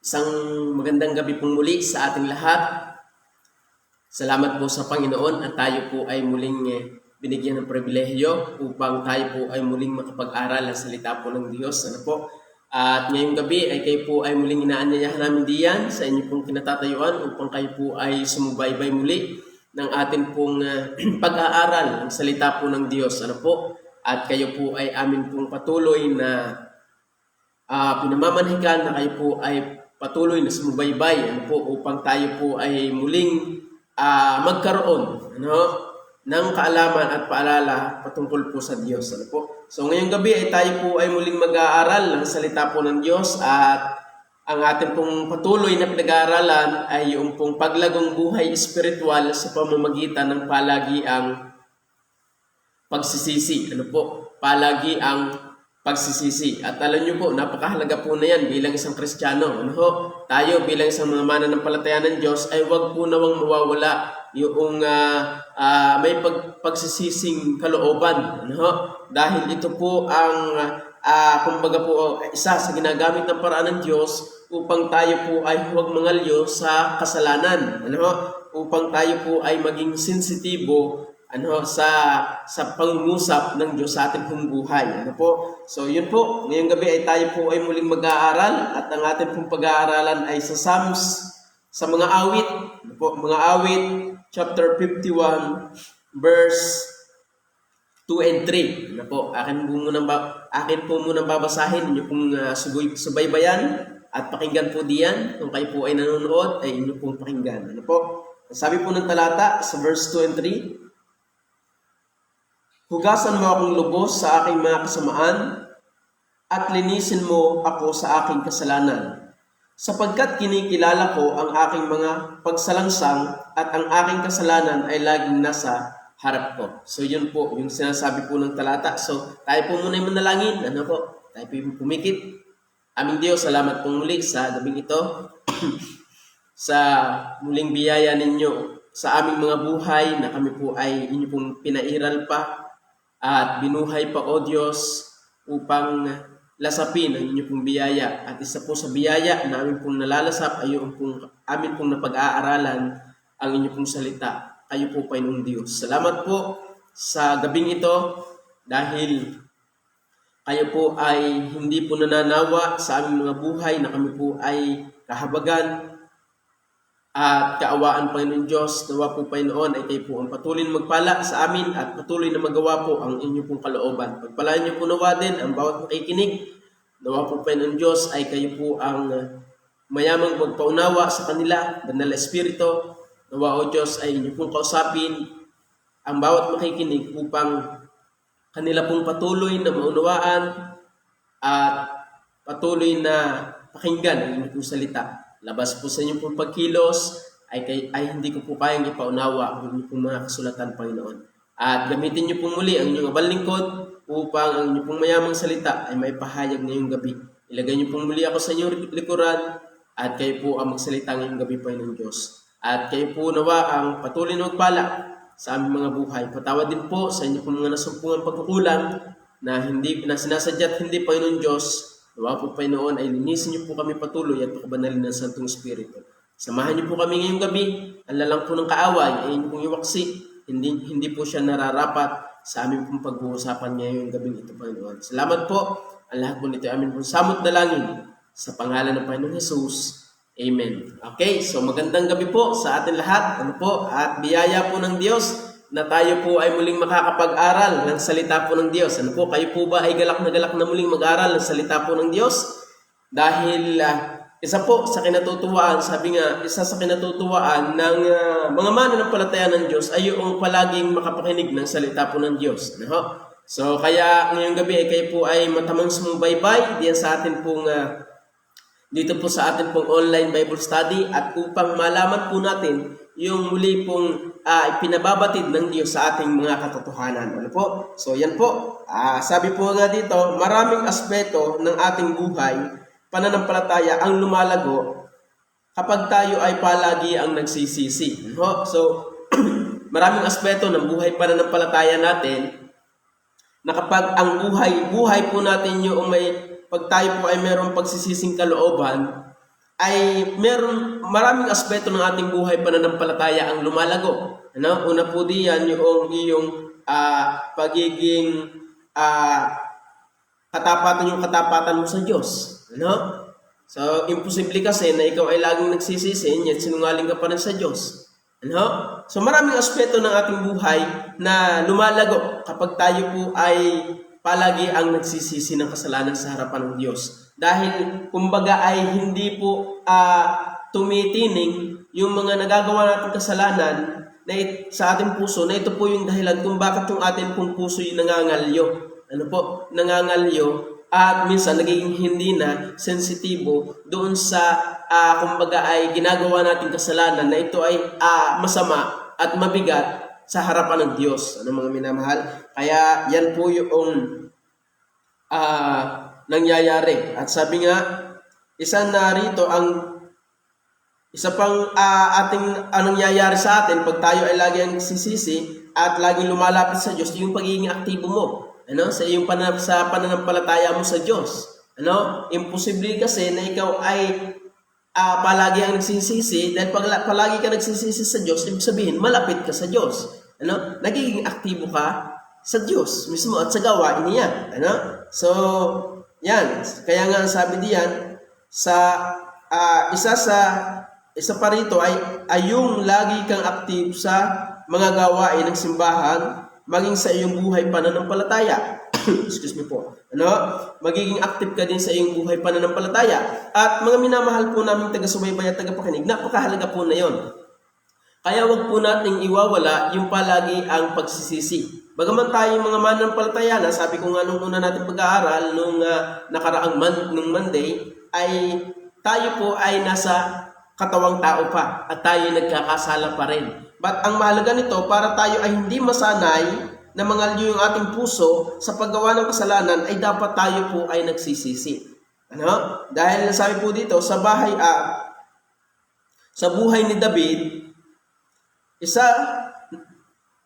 Isang magandang gabi pong muli sa ating lahat. Salamat po sa Panginoon at tayo po ay muling binigyan ng pribilehyo upang tayo po ay muling makapag-aral ang salita po ng Diyos. At ngayong gabi ay kayo po ay muling inaanyayahan namin diyan sa inyo pong kinatatayuan upang kayo po ay sumubaybay muli ng ating pong pag-aaral ng salita po ng Diyos. At kayo po ay amin pong patuloy na pinamamanhikan na kayo po ay patuloy na sumubaybay upang tayo po ay muling magkaroon ng kaalaman at paalala patungkol po sa Diyos. So ngayong gabi ay tayo po ay muling mag-aaral ng salita po ng Diyos at ang ating pong patuloy na pinag-aaralan ay yung pong paglagong buhay espiritual sa pamamagitan ng palagiang pagsisisi. Palagiang pagsisisi. At alam nyo po, napakahalaga po na yan bilang isang Kristiyano. Tayo bilang isang mga mananampalataya ng Diyos ay huwag po nawang mawawala yung may pagsisising kalooban. Dahil ito po ang kumbaga po isa sa ginagamit ng paraan ng Diyos upang tayo po ay huwag mangalyo sa kasalanan. Upang tayo po ay maging sensitibo sa pangungusap ng Diyos sa ating pong buhay. So yun po, ngayong gabi ay tayo po ay muling mag-aaral at ang ating pong pag-aaralan ay sa Psalms, sa mga awit, mga awit, chapter 51, verse 2 and 3. Akin po munang babasahin, inyo pong subaybayan at pakinggan po diyan. Kung kayo po ay nanonood, ay inyo pong pakinggan. Sabi po ng talata sa verse 2 and 3, hugasan mo akong lubos sa aking mga kasamaan at linisin mo ako sa aking kasalanan. Sapagkat kinikilala ko ang aking mga pagsalangsang at ang aking kasalanan ay laging nasa harap ko. So yun po, yung sinasabi po ng talata. So tayo po muna yung manalangin. Tayo po yung pumikit. Aming Diyos, salamat po muli sa gabing ito. Sa muling biyaya ninyo sa aming mga buhay na kami po ay inyo pong pinairal pa at binuhay pa, O Diyos, upang lasapin ang inyo pong biyaya. At isa po sa biyaya na amin pong nalalasap ay yung amin pong napag-aaralan ang inyo pong salita. Kayo po, Panginoong Diyos. Salamat po sa gabing ito dahil kayo po ay hindi po nananawa sa aming mga buhay na kami po ay kahabagan at kaawaan, Panginoon Diyos. Nawa po, Panginoon, ay kayo po ang patuloy na magpala sa amin at patuloy na magawa po ang inyong pong kalooban. Pagpalaan niyo po nawa din ang bawat makikinig. Nawa po, Panginoon Diyos, ay kayo po ang mayamang magpaunawa sa kanila, Banal Espiritu. Nawa, O Diyos, ay inyo pong kausapin ang bawat makikinig upang kanila pong patuloy na maunawaan at patuloy na pakinggan ang inyong pong salita. Labas po sa inyong pong pagkilos ay hindi ko po kayang ipaunawa ang inyong pong mga kasulatan, Panginoon. At gamitin niyo po muli ang inyong abal lingkod upang ang inyong pong mayamang salita ay maipahayag ngayong gabi. Ilagay niyo po muli ako sa inyong likuran at kayo po ang magsalita ngayong gabi, Panginoon Diyos. At kayo po nawa ang patuloy na magpala sa aming mga buhay. Patawad din po sa inyong pong mga nasumpungan pagkukulang na sinasadya't hindi, Panginoon Diyos. Nawa po, Panginoon, ay linisin niyo po kami patuloy at pakabanalin ng Santong Espiritu. Samahan niyo po kami ngayong gabi. Ang lalang po ng kaaway ay inyong pong iwaksi. Hindi po siya nararapat sa aming pong pag-uusapan ngayong gabi ito, Panginoon. Salamat po. Ang lahat po nito ay amin pong samot dalangin sa pangalan ng Panginoon Jesus. Amen. Okay, so magandang gabi po sa atin lahat. At biyaya po ng Diyos na tayo po ay muling makakapag-aral ng salita po ng Diyos. Kayo po ba ay galak na muling mag-aral ng salita po ng Diyos? Dahil isa po sa kinatutuwaan, sabi nga, isa sa kinatutuwaan ng mga mananampalataya ng Diyos ay yung palaging makapakinig ng salita po ng Diyos. So kaya ngayong gabi ay kayo po ay matamang sumubaybay diyan sa atin pong dito po sa atin pong online Bible study at upang malaman po natin yung muli pong pinababatid ng Diyos sa ating mga katotohanan. So yan po. Sabi po nga dito, maraming aspeto ng ating buhay, pananampalataya ang lumalago kapag tayo ay palagi ang nagsisisi. So maraming aspeto ng buhay pananampalataya natin na kapag ang buhay po natin yung pag tayo po ay mayroong pagsisising kalooban, ay maraming aspeto ng ating buhay pananampalataya ang lumalago. Ano? Una po diyan yung iyong pagiging katapatan mo sa Diyos. Ano? So, imposible kasi na ikaw ay laging nagsisisi, yet sinungaling ka pa rin sa Diyos. Ano? So, maraming aspeto ng ating buhay na lumalago kapag tayo po ay palagi ang nagsisisi ng kasalanan sa harapan ng Diyos. Dahil, kumbaga ay hindi po tumitining yung mga nagagawa nating kasalanan na sa ating puso, na ito po yung dahilan kung bakit yung ating pong puso yung nangangalyo. Ano po? Nangangalyo. At minsan nagiging hindi na sensitibo doon sa kumbaga ay ginagawa nating kasalanan na ito ay masama at mabigat sa harapan ng Diyos. Ano mga minamahal? Kaya yan po yung nangyayari. At sabi nga, isa pang ating nangyayari sa atin pag tayo ay lagi ang sisisi at laging lumalapit sa Diyos, yung pagiging aktibo mo. Ano, sa iyong pananampalataya mo sa Diyos. Ano, imposible kasi na ikaw ay palagi ang nagsisisi, dahil palagi ka nagsisisi sa Diyos, ibig sabihin malapit ka sa Diyos. Ano, nagiging aktibo ka sa Diyos mismo at sa gawain niya. Ano? So, yan. Kaya nga sabi diyan isa pa rito ay yung lagi kang aktive sa mga gawain ng simbahan, maging sa iyong buhay pananampalataya. Excuse me po. Ano? Magiging active ka din sa iyong buhay pananampalataya. At mga minamahal po namin taga-subaybay at tagapakinig, napakahalaga po na yon. Kaya wag po nating iwawala yung palagi ang pagsisisi. Bagaman tayo mga mananampalataya na, sabi ko nga nung una natin pag-aaral, nung nakaraang Monday, ay tayo po ay nasa katawang tao pa at tayo nagkakasala pa rin. But ang mahalaga nito, para tayo ay hindi masanay na mangalyo yung ating puso sa paggawa ng kasalanan, ay dapat tayo po ay nagsisisi. Ano? Dahil sabi po dito, sa buhay ni David,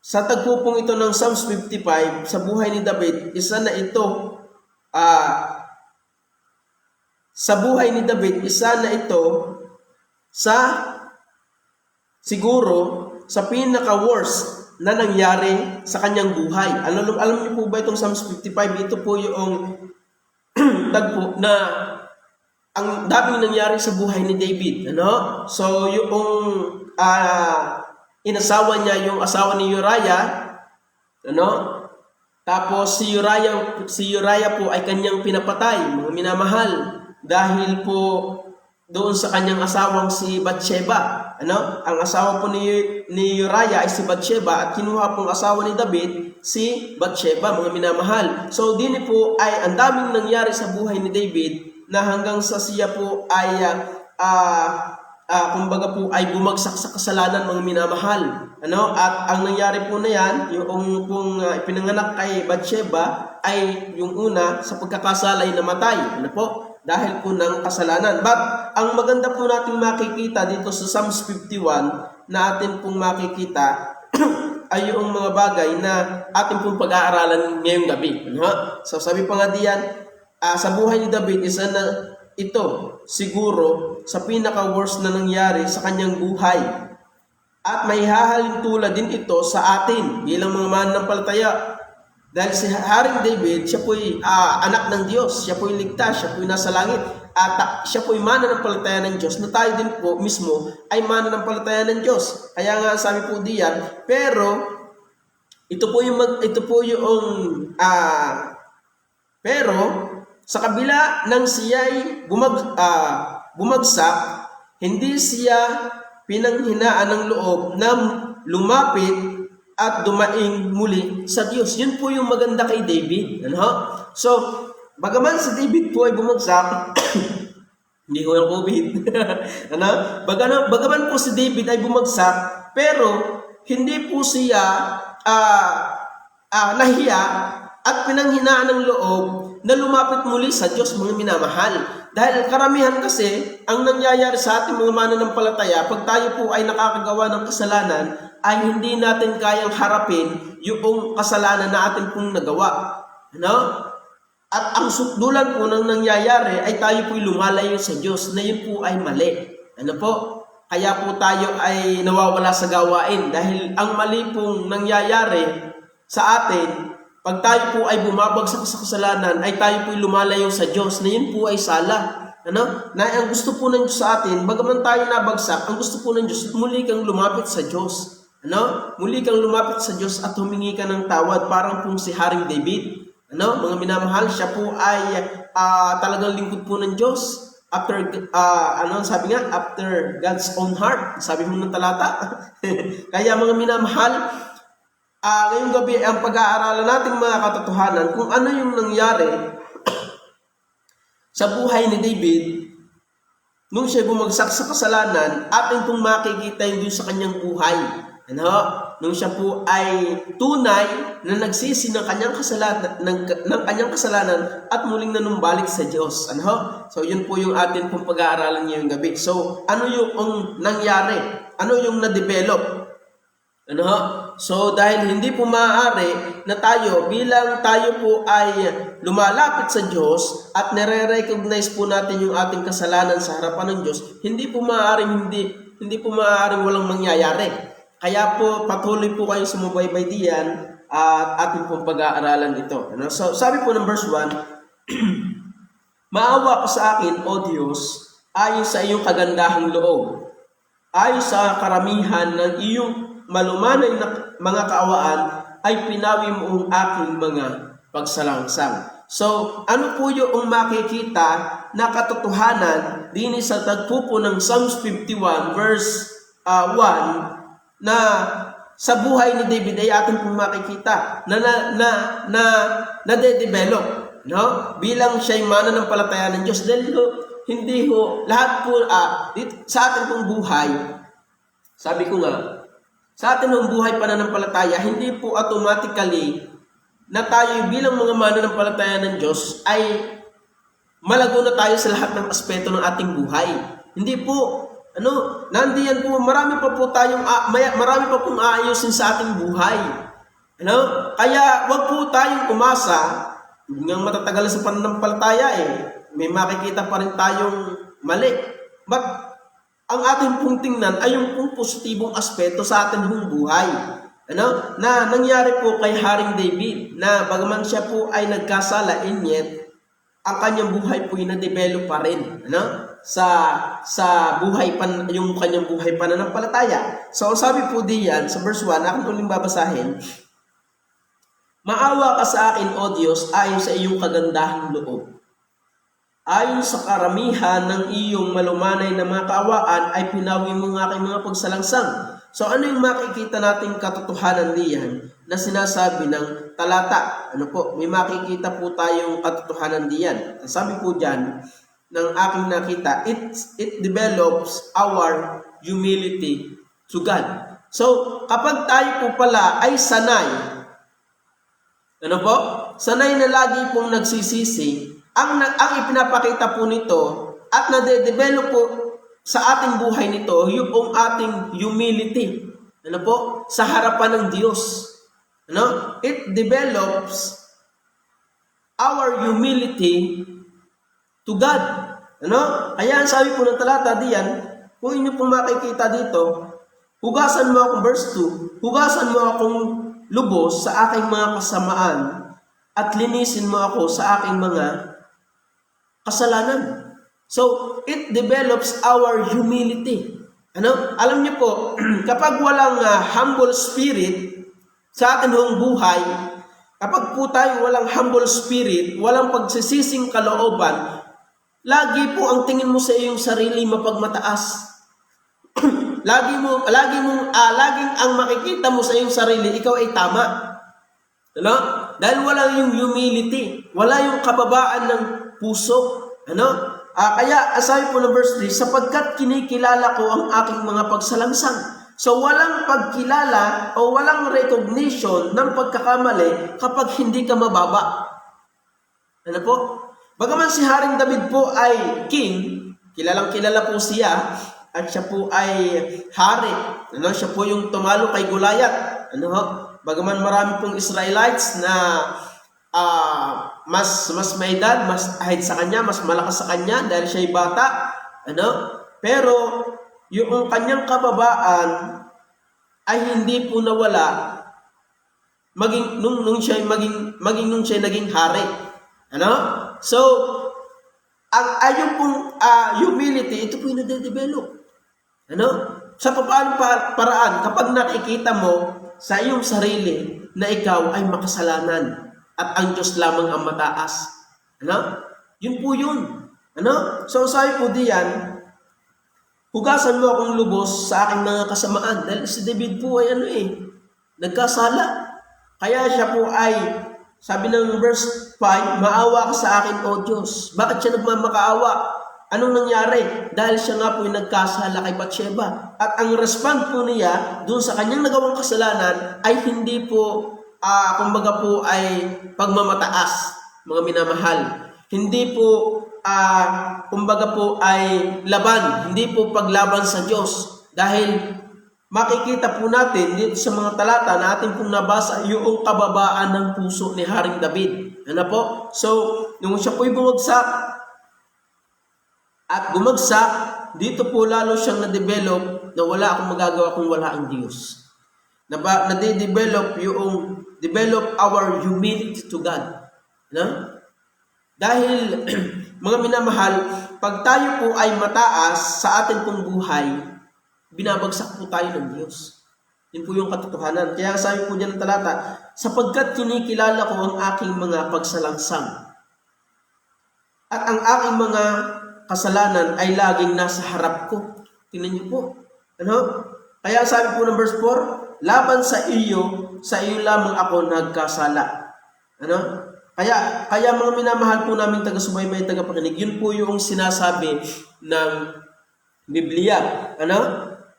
sa tagpo pong ito ng Psalms 55, sa buhay ni David, siguro sa pinaka-worst na nangyari sa kanyang buhay. Alam niyo po ba itong Psalms 55? Ito po yung tagpo na ang daming nangyari sa buhay ni David. Ano? So, yung inasawa niya yung asawa ni Uriah, ano? Tapos si Uriah po ay kanyang pinapatay, mga minamahal, dahil po doon sa kanyang asawang si Bathsheba. Ano? Ang asawa po ni Uriah ay si Bathsheba at kinuha pong asawa ni David si Bathsheba, mga minamahal. So din po ay ang daming nangyari sa buhay ni David na hanggang sa siya po ay kumbaga po ay bumagsak sa kasalanan, mga minamahal. Ano? At ang nangyari po na yan, yung pinanganak kay Bathsheba ay yung una sa pagkakasala ay namatay. Ano po? Dahil po ng kasalanan. But ang maganda po nating makikita dito sa Psalms 51 na atin pong makikita ay yung mga bagay na atin pong pag-aaralan ngayong gabi. Ano? So sabi pa nga diyan, sa buhay ni David, isa na ito siguro sa pinaka-worst na nangyari sa kanyang buhay. At may hahalin tulad din ito sa atin bilang mga mananampalataya. Dahil si Haring David, siya po'y anak ng Diyos, siya po'y ligtas, siya po'y nasa langit, at siya po'y mananampalataya ng Diyos, na tayo din po mismo ay mananampalataya ng Diyos. Kaya nga sabi po diyan, pero sa kabila ng siya'y bumagsak, hindi siya pinanghinaan ng loob na lumapit at dumaing muli sa Diyos. Yun po yung maganda kay David. Ano? So, bagaman si David po ay bumagsak, hindi ko yung COVID. Ano? Bagaman po si David ay bumagsak, pero hindi po siya nahiya at pinanghinaan ng loob na lumapit muli sa Diyos, mga minamahal. Dahil karamihan kasi, ang nangyayari sa ating mga mananampalataya, pag tayo po ay nakakagawa ng kasalanan, ay hindi natin kayang harapin yung kasalanan na ating pong nagawa. Ano? At ang sukdulan po ng nangyayari ay tayo po'y lumalayo sa Diyos na yun po ay mali. Ano po? Kaya po tayo ay nawawala sa gawain dahil ang mali pong nangyayari sa atin, pag tayo po ay bumabagsak sa kasalanan, ay tayo po'y lumalayo sa Diyos na yun po ay sala. Ano? Na ang gusto po ng Diyos sa atin, bagaman tayo nabagsak, ang gusto po ng Diyos, muli kang lumapit sa Diyos. Ano? Muli kang lumapit sa Diyos at humingi ka ng tawad, parang pong si Haring David. Ano, mga minamahal, siya po ay talagang lingkod po ng Diyos. After, sabi nga, after God's own heart. Sabi mo ng talata. Kaya mga minamahal, ngayong gabi, ang pag-aaralan natin mga katotohanan, kung ano yung nangyari sa buhay ni David, nung siya bumagsak sa kasalanan, atin pong makikita yun sa kanyang buhay. Ano? Nung siya po ay tunay na nagsisi ng kanyang kasalanan, ng kanyang kasalanan at muling nanumbalik sa Diyos. Ano? So, yun po yung atin pong pag-aaralan ngayong gabi. So, ano yung nangyari? Ano yung na-develop? Ano? So, dahil hindi po maaari na tayo, bilang tayo po ay lumalapit sa Diyos at nare-recognize po natin yung ating kasalanan sa harapan ng Diyos, hindi po maaaring walang mangyayari. Kaya po, patuloy po kayo sumubaybay diyan at ating pong pag-aaralan ito. Ano? So, sabi po ng verse 1, maawa ka sa akin, O Diyos, ayon sa iyong kagandahang loob, ayon sa karamihan ng iyong malumanay na mga kaawaan, ay pinawi mo ang aking mga pagsalangsang. So, ano po yung makikita na katotohanan din sa tagpo po ng Psalms 51 verse 1, na sa buhay ni David ay ating pong makikita na de-develop, no? Bilang siya'y mananampalataya ng Diyos. Dahil hindi ho lahat po sa ating pong buhay, sabi ko nga, sa ating pong buhay pananampalataya, hindi po automatically na tayo bilang mga mananampalataya ng Diyos ay malago na tayo sa lahat ng aspeto ng ating buhay. Hindi po. Nandiyan po, marami pa pong aayusin sa ating buhay. Kaya wag po tayong umasa, hanggang matatagal sa pananampalataya may makikita pa rin tayong mali. But ang ating pong tingnan ay yung pong positibong aspeto sa ating buhay. Na nangyari po kay Haring David, na bagaman siya po ay nagkasala, yet ang kanyang buhay po ay na-develop pa rin. Sa buhay yung kanyang buhay pananampalataya. So, sabi po diyan sa verse 1, aking uling babasahin, maawa ka sa akin, O Diyos, ayon sa iyong kagandahang loob. Ayon sa karamihan ng iyong malumanay na mga kaawaan, ay pinawi mo ang aking mga pagsalangsang. So, ano yung makikita nating katotohanan diyan na sinasabi ng talata? May makikita po tayong katotohanan diyan. Sabi po diyan, ng aking nakita, it develops our humility to God. So, kapag tayo po pala ay sanay, sanay na lagi pong nagsisisi, ang ipinapakita po nito at nade-develop po sa ating buhay nito, yung ating humility. Sa harapan ng Diyos. It develops our humility to God. Kaya ang sabi po ng talata diyan, kung inyo pong makikita dito, hugasan mo akong verse 2, hugasan mo akong lubos sa aking mga kasamaan at linisin mo ako sa aking mga kasalanan. So, it develops our humility. Alam niyo po, kapag walang humble spirit sa ating buhay, kapag po tayo walang humble spirit, walang pagsisising kalooban, lagi po ang tingin mo sa iyong sarili mapagmataas. laging ang makikita mo sa iyong sarili, ikaw ay tama. Dahil wala yung humility, wala yung kababaan ng puso. Kaya sabi po ng verse 3, sapagkat kinikilala ko ang aking mga pagsalangsang. So walang pagkilala o walang recognition ng pagkakamali kapag hindi ka mababa. Bagaman si Haring David po ay king, kilalang kilala po siya, at siya po ay hari. Siya po yung tumalo kay Goliath. Bagaman marami pong Israelites na mas may edad, mas ahead sa kanya, mas malakas sa kanya dahil siya ay bata, pero yung kanyang kababaan ay hindi po nawala maging nung siya naging hari. So ang ayong pong humility, ito po yung nade-develop. Sa paano paraan kapag nakikita mo sa iyong sarili na ikaw ay makasalanan at ang Diyos lamang ang mataas. Yun po yun. So sabi po diyan, hugasan mo akong lubos sa aking mga kasamaan. Dahil si David po ay nagkasala. Kaya siya po ay, sabi ng verse 5, maawa ka sa akin, O Diyos. Bakit siya nagmamakaawa? Anong nangyari? Dahil siya nga po ay nagkasala kay Bathsheba. At ang respond po niya, doon sa kanyang nagawang kasalanan, ay hindi po, kumbaga po ay pagmamataas, mga minamahal. Hindi po, kumbaga po ay laban, hindi po paglaban sa Diyos. Dahil makikita po natin dito sa mga talata na ating pong nabasa yung kababaan ng puso ni Haring David. Po? So, nung siya po'y bumagsak, dito po lalo siyang na-develop na wala akong magagawa kung wala ang Diyos. Develop our humility to God. Dahil, mga minamahal, pag tayo po ay mataas sa ating pong buhay, binabagsak po tayo ng Diyos. Yun po yung katotohanan. Kaya sabi po dyan ng talata, sapagkat kinikilala ko ang aking mga pagsalangsang at ang aking mga kasalanan ay laging nasa harap ko. Tingnan niyo po. Kaya sabi po ng verse 4, laban sa iyo lamang ako nagkasala. Kaya mga minamahal po naming taga-subaybay, taga-pakinig, yun po yung sinasabi ng Biblia.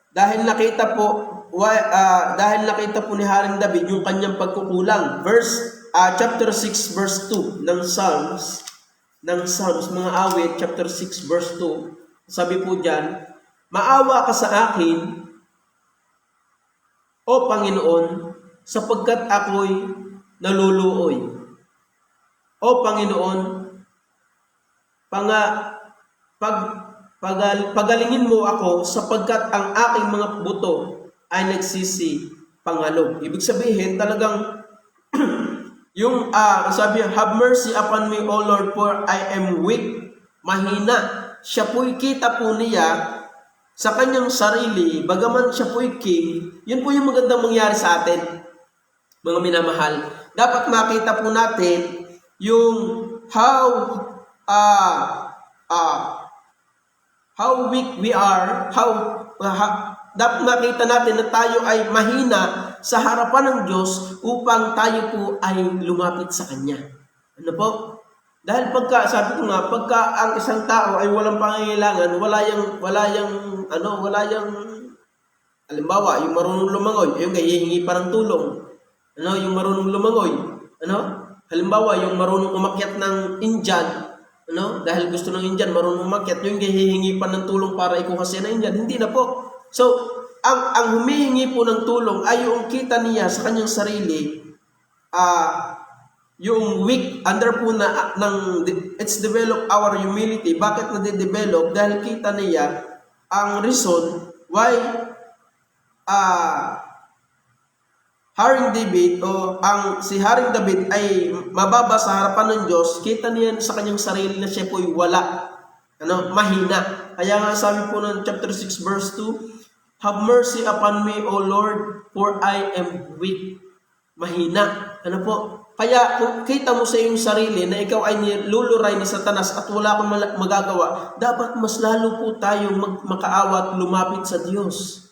Dahil nakita po ni Haring David yung kanyang pagkukulang. Chapter 6 verse 2 ng Psalms, mga awit, chapter 6 verse 2, sabi po diyan, maawa ka sa akin, O Panginoon, sapagkat ako'y naluluoy. O Panginoon, pagalingin mo ako sapagkat ang aking mga buto ay nagsisi pangalog. Ibig sabihin, talagang yung sabi, have mercy upon me, O Lord, for I am weak, mahina. Siya po'y kita po niya sa kanyang sarili, bagaman siya po'y king, yun po yung magandang mangyari sa atin, mga minamahal. Dapat makita po natin yung how weak we are, dapat makita natin na tayo ay mahina sa harapan ng Diyos upang tayo po ay lumapit sa Kanya. Po? Dahil sabi ko nga, pagka ang isang tao ay walang pangangailangan, wala yung halimbawa, yung marunong lumangoy, yung hihingi pa ng tulong. Yung marunong lumangoy, halimbawa, yung marunong umakyat ng Indian, dahil gusto ng Indian, marunong umakyat, yung hihingi pa ng tulong para ikuha siya ng Indian, hindi na po. So, ang humihingi po ng tulong ay yung kita niya sa kanyang sarili, yung weak, under po it's develop our humility. Bakit na-develop? Dahil kita niya ang reason why Haring David si Haring David ay mababa sa harapan ng Diyos, kita niya sa kanyang sarili na siya po ay wala, mahina. Kaya nga sabi po ng chapter 6 verse 2, have mercy upon me, O Lord, for I am weak. Mahina. Po? Kaya kung kita mo sa iyong sarili na ikaw ay niluluray ni Satanas at wala kang magagawa, dapat mas lalo po tayong makaawa at lumapit sa Diyos.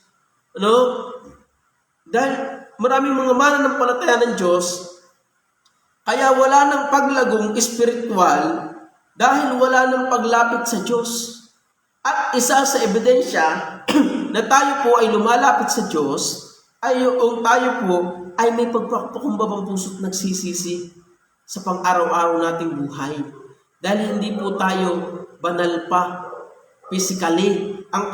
Dahil maraming mga mananampalataya ng Diyos, kaya wala nang paglagong espiritual dahil wala nang paglapit sa Diyos. At isa sa ebidensya na tayo po ay lumalapit sa Diyos ay yung tayo po ay may pagpapakumbabang puso't nagsisisi sa pang-araw-araw nating buhay. Dahil hindi po tayo banal pa physically. Ang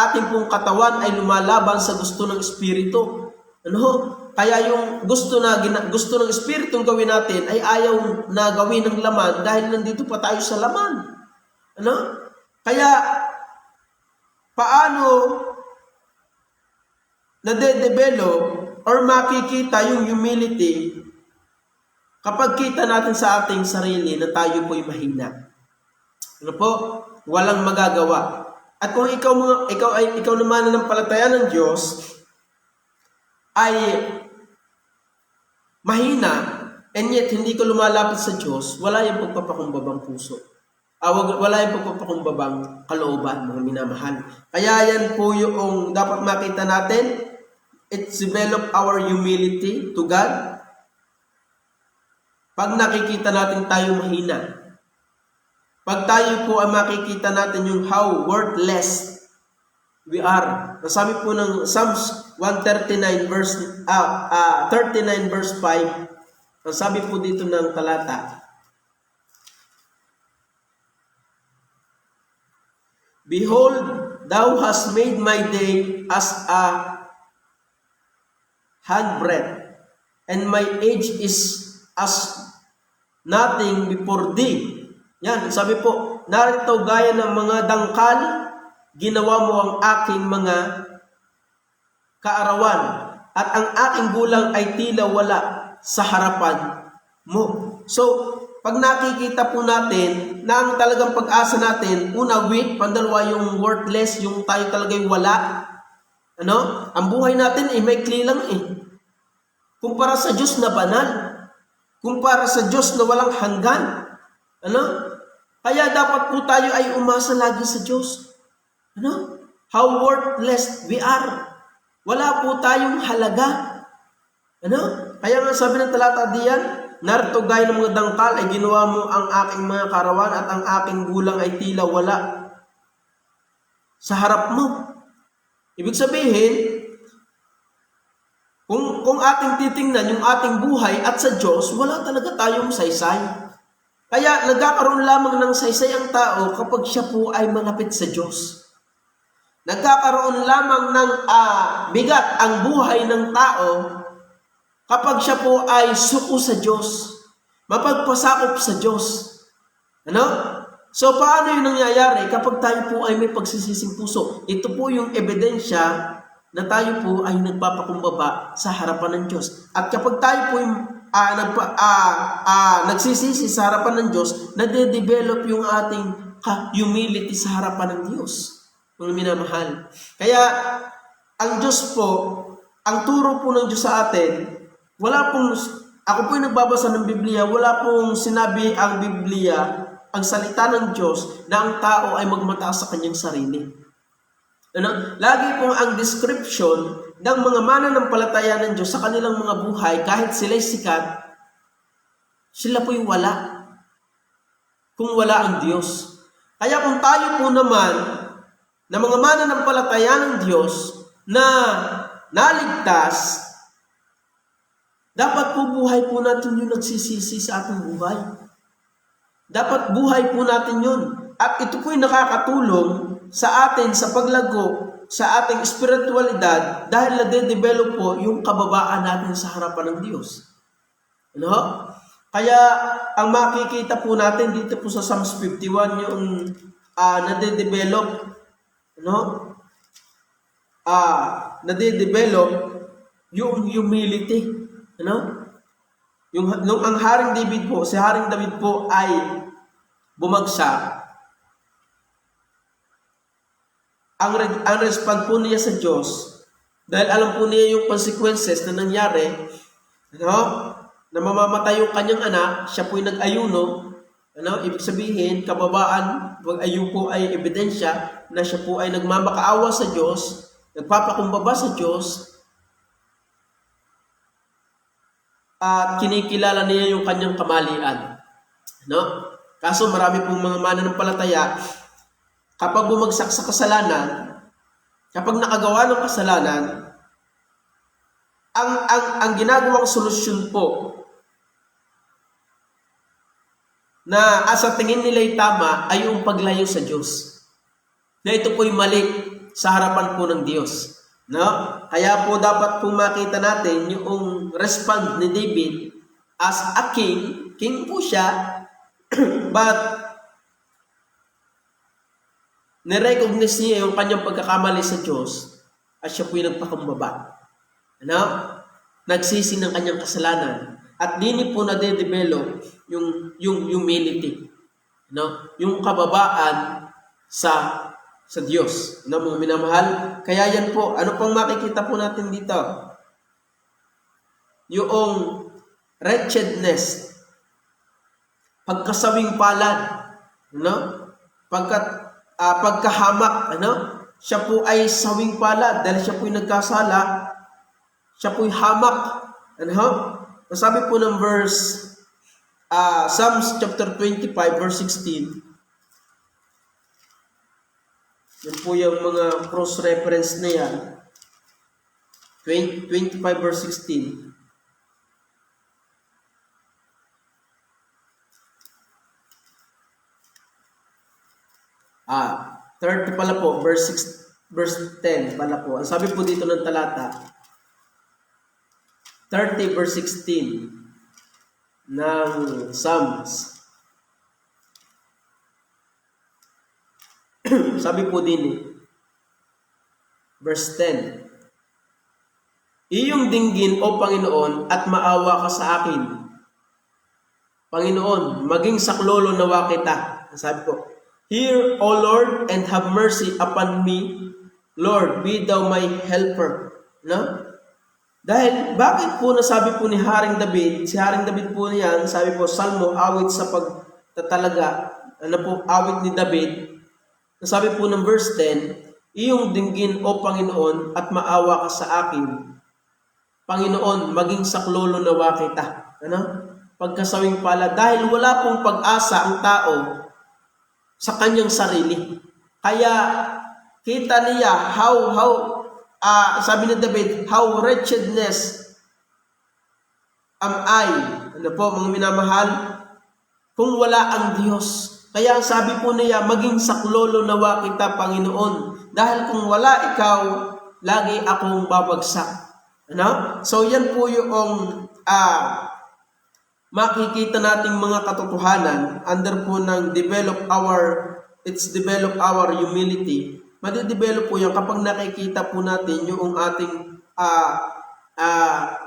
ating pong katawan ay lumalaban sa gusto ng Espiritu. Kaya yung gusto ng Espiritong gawin natin ay ayaw na gawin ng laman dahil nandito pa tayo sa laman. Ano? Kaya, paano nade-develop or makikita yung humility kapag kita natin sa ating sarili na tayo po'y mahina? Ano po? Walang magagawa. At kung ikaw naman na ng palataya ng Diyos ay mahina and yet hindi ka lumalapit sa Diyos, wala yung pagpapakumbabang puso. Wala yung pagpapakumbabang kalooban, mga minamahal. Kaya yan po yung dapat makita natin. It's develop our humility to God. Pag nakikita natin tayo mahina, pag tayo po ay makikita natin yung how worthless we are. Nasabi po ng Psalms 139 verse 39 verse 5. Nasabi po dito ng talata, Behold, thou hast made my day as a handbreadth, and my age is as nothing before thee. Yan, sabi po, narito gaya ng mga dangkal, ginawa mo ang aking mga kaarawan, at ang aking gulang ay tila wala sa harapan mo. So, pag nakikita po natin na ang talagang pag-asa natin, una weak, pandalawa yung worthless, yung tayo talagang wala. Ano? Ang buhay natin ay maikli lang eh. Kumpara sa Diyos na banal. Kumpara sa Diyos na walang hanggan. Ano? Kaya dapat po tayo ay umasa lagi sa Diyos. Ano? How worthless we are. Wala po tayong halaga. Ano? Kaya nga sabi ng talata diyan, narito gaya ng mga dangkal ay ginawa mo ang aking mga karawan at ang aking gulang ay tila wala sa harap mo. Ibig sabihin, kung ating titingnan yung ating buhay at sa Diyos, wala talaga tayong saysay. Kaya nagkakaroon lamang ng saysay ang tao kapag siya po ay malapit sa Diyos. Nagkakaroon lamang ng bigat ang buhay ng tao kapag siya po ay suko sa Diyos, mapagpasakop sa Diyos. Ano? So, paano yung nangyayari kapag tayo po ay may pagsisising puso? Ito po yung ebidensya na tayo po ay nagpapakumbaba sa harapan ng Diyos. At kapag tayo po nagsisisi sa harapan ng Diyos, nade-develop yung ating humility sa harapan ng Diyos. Mga minamahal. Kaya, ang Diyos po, ang turo po ng Diyos sa atin, ako po yung nagbabasa ng Biblia, wala pong sinabi ang Biblia, ang salita ng Diyos, na ang tao ay magmataas sa kanyang sarili. Ano? Lagi pong ang description ng mga mananampalataya ng Diyos sa kanilang mga buhay, kahit sila'y sikat, sila po'y wala. Kung wala ang Diyos. Kaya kung tayo po naman, na mga mananampalataya ng Diyos, na naligtas, dapat po buhay po natin yung nagsisisi sa ating buhay. Dapat buhay po natin yun. At ito po'y nakakatulong sa atin sa paglago sa ating espiritualidad dahil nade-develop po yung kababaan natin sa harapan ng Diyos. Ano? Kaya ang makikita po natin dito po sa Psalms 51 yung nade-develop, ano? Nade-develop yung humility. Ano? Nung ang Haring David po, si Haring David po ay bumagsak, ang respond po niya sa Diyos, dahil alam po niya yung consequences na nangyari, ano? Na mamamatay yung kanyang anak, siya po'y nag-ayuno, ano? Ibig sabihin, kababaan, pag-ayo po ay ebidensya na siya po ay nagmamakaawa sa Diyos, nagpapakumbaba sa Diyos, at kinikilala niya yung kanyang kamalian. No? Kaso marami pong mga mananampalataya, kapag bumagsak sa kasalanan, kapag nakagawa ng kasalanan, ang ginagawang solusyon po na sa tingin nila'y tama ay yung paglayo sa Diyos. Na ito po'y mali sa harapan po ng Diyos. No? Kaya po dapat po makita natin yung respond ni David as a king. King po siya, but nirecognize niya yung kanyang pagkakamali sa Diyos at siya po yung nagpakumbaba. Ano? Nagsisi ng kanyang kasalanan. At dini po nade-develop yung humility. No? Yung kababaan sa Diyos. Ano, mga minamahal? Kaya yan po, ano pang makikita po natin dito? Yung wretchedness, pagkasawing palad, ano? Pagkahamak, ano? Siya po ay sawing palad dahil siya po ay nagkasala, siya po ay hamak. Ano? Sabi po ng verse, Psalms chapter 25, verse 16, yan po yung mga cross-reference na yan. 25 verse 16. 30 pala po, verse 10 pala po. Ang sabi po dito ng talata, 30 verse 16 ng Psalms. Sabi po din verse 10, iyong dinggin, O Panginoon, at maawa ka sa akin. Panginoon, maging saklolo nawa kita. Sabi po, hear, O Lord, and have mercy upon me. Lord, be thou my helper. No? Dahil, bakit po nasabi po ni Haring David, si Haring David po niyan, sabi po, Salmo, awit sa pagtatalaga, po, awit ni David, nasabi po ng verse 10, iyong dinggin, O Panginoon, at maawa ka sa akin. Panginoon, maging saklolo nawa kita. Ano? Pagkasawing pala. Dahil wala pong pag-asa ang tao sa kanyang sarili. Kaya, kita niya sabi ni David, how wretchedness am I. Ano po, mga minamahal? Kung wala ang Diyos. Kaya sabi po niya, maging saklolo nawa kita, Panginoon. Dahil kung wala ikaw, lagi akong babagsak. Ano? So yan po yung makikita nating mga katotohanan under po ng develop our humility. Madidevelop po yan kapag nakikita po natin yung ating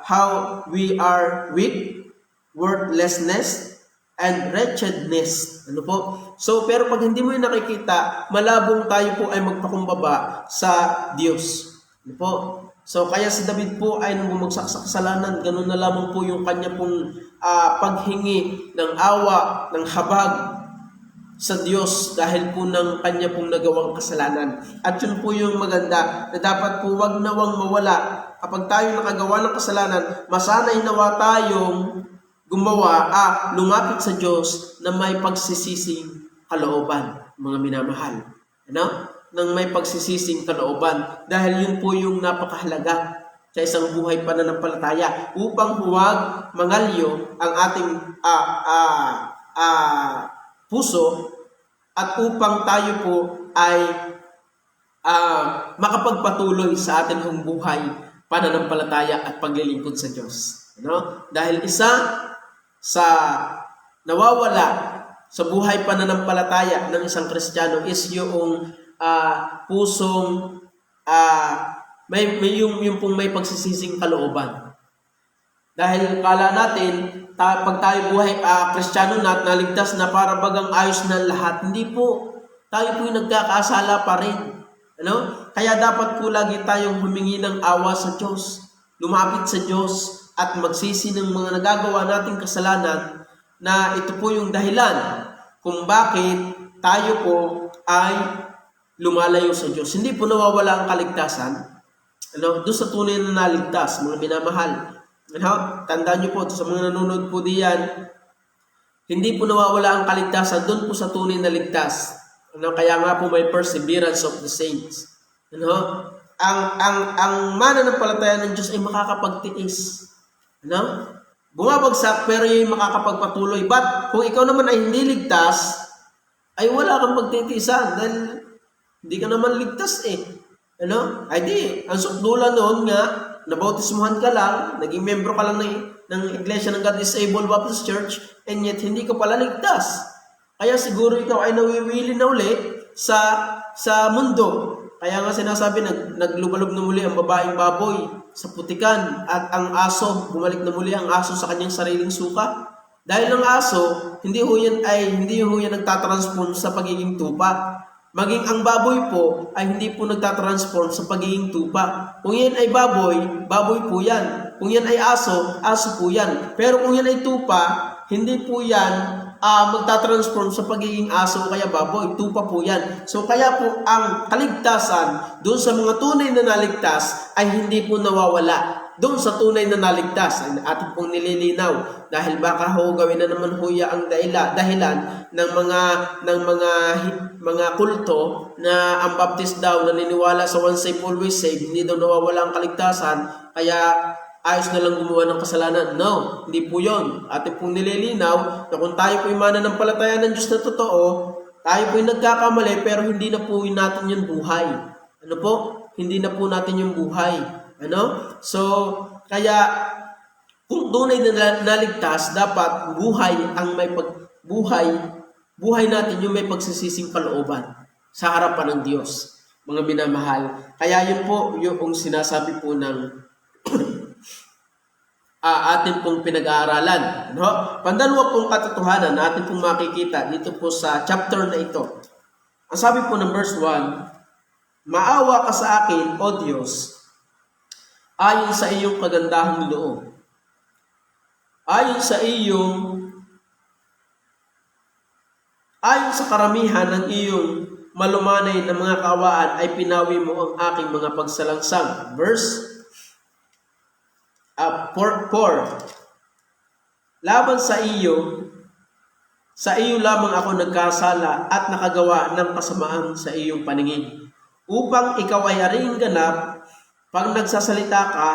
how we are weak, worthlessness, and wretchedness. Ano po? So, pero pag hindi mo yung nakikita, malabong tayo po ay magpakumbaba sa Diyos. Ano po? So, kaya si David po ay nung bumagsak sa kasalanan, ganun na lamang po yung kanya pong paghingi ng awa, ng habag sa Diyos dahil po ng kanya pong nagawang kasalanan. At yun po yung maganda na dapat po wag nawang mawala. Kapag tayo nakagawa ng kasalanan, masanay nawa tayong lumapit sa Diyos na may pagsisising kalooban, mga minamahal. Ano? Nang may pagsisising kalooban. Dahil yun po yung napakahalaga sa isang buhay pananampalataya upang huwag mangalyo ang ating puso at upang tayo po ay makapagpatuloy sa ating buhay pananampalataya at paglilingkod sa Diyos. Ano? Dahil isa sa nawawala sa buhay pananampalataya ng isang Kristiyano is yung pusong yung pong may pagsisising kalooban. Dahil kala natin pag tayo buhay Kristiyano na naligtas na para bagang ayos na lahat, hindi po. Tayo po yung nagkakasala pa rin. Ano? Kaya dapat po lagi tayong humingi ng awa sa Diyos, lumapit sa Diyos at magsisi ng mga nagagawa nating kasalanan na ito po yung dahilan kung bakit tayo po ay lumalayo sa Diyos. Hindi po nawawala ang kaligtasan. Ano? Doon sa tunay na naligtas, mga minamahal. Ano? Tandaan nyo po, sa mga nanonood po diyan, hindi po nawawala ang kaligtasan doon po sa tunay na ligtas. Ano? Kaya nga po may perseverance of the saints. Ano? Ang mananampalataya ng Diyos ay makakapagtiis. Ano? Bumabagsak pero yung makakapagpatuloy. But kung ikaw naman ay hindi ligtas, ay wala kang pagtitiisan dahil hindi ka naman ligtas eh. Ano? Ay di, ang sukdulan noon nga, nabautismuhan ka lang, naging membro ka lang ng Iglesia ng God is Able Baptist Church, and yet hindi ka pala ligtas. Kaya siguro ikaw ay nawiwili na uli sa mundo. Kaya nga sinasabi, naglubalog na muli ang babaeng baboy sa putikan at ang aso, bumalik na muli ang aso sa kanyang sariling suka. Dahil ang aso, hindi ho yan nagtatransform sa pagiging tupa. Maging ang baboy po ay hindi po nagtatransform sa pagiging tupa. Kung yan ay baboy, baboy po yan. Kung yan ay aso, aso po yan. Pero kung yan ay tupa, hindi po yan magtatransform sa pagiging aso kaya baboy. Tupa po yan. So kaya po ang kaligtasan doon sa mga tunay na naligtas ay hindi po nawawala. Doon sa tunay na naligtas ay ating pong nililinaw dahil baka ho gawin na naman huya ang dahilan ng mga kulto na ang Baptist daw naniniwala sa once saved always saved, hindi daw nawawala ang kaligtasan kaya ayos na lang gumawa ng kasalanan. No, hindi po yun. Ating pong nililinaw na kung tayo po'y mananampalataya ng Diyos na totoo, tayo po'y nagkakamali pero hindi na po natin yung buhay. Ano po? Hindi na po natin yung buhay. Ano? So, kaya kung tunay na naligtas, dapat buhay natin yung may pagsisising kalooban sa harapan ng Diyos, mga minamahal. Kaya yun po yung sinasabi po ng atin pong pinag-aaralan. No? Pandalawa pong katotohanan na atin pong makikita dito po sa chapter na ito. Ang sabi po ng verse 1, maawa ka sa akin, O Diyos, ayon sa iyong kagandahang loob. Ayon sa karamihan ng iyong malumanay na mga kawaan ay pinawi mo ang aking mga pagsalangsang. Verse 4. Laban sa iyo lamang ako nagkasala at nakagawa ng kasamaan sa iyong paningin, upang ikaw ay aring ganap pag nagsasalita ka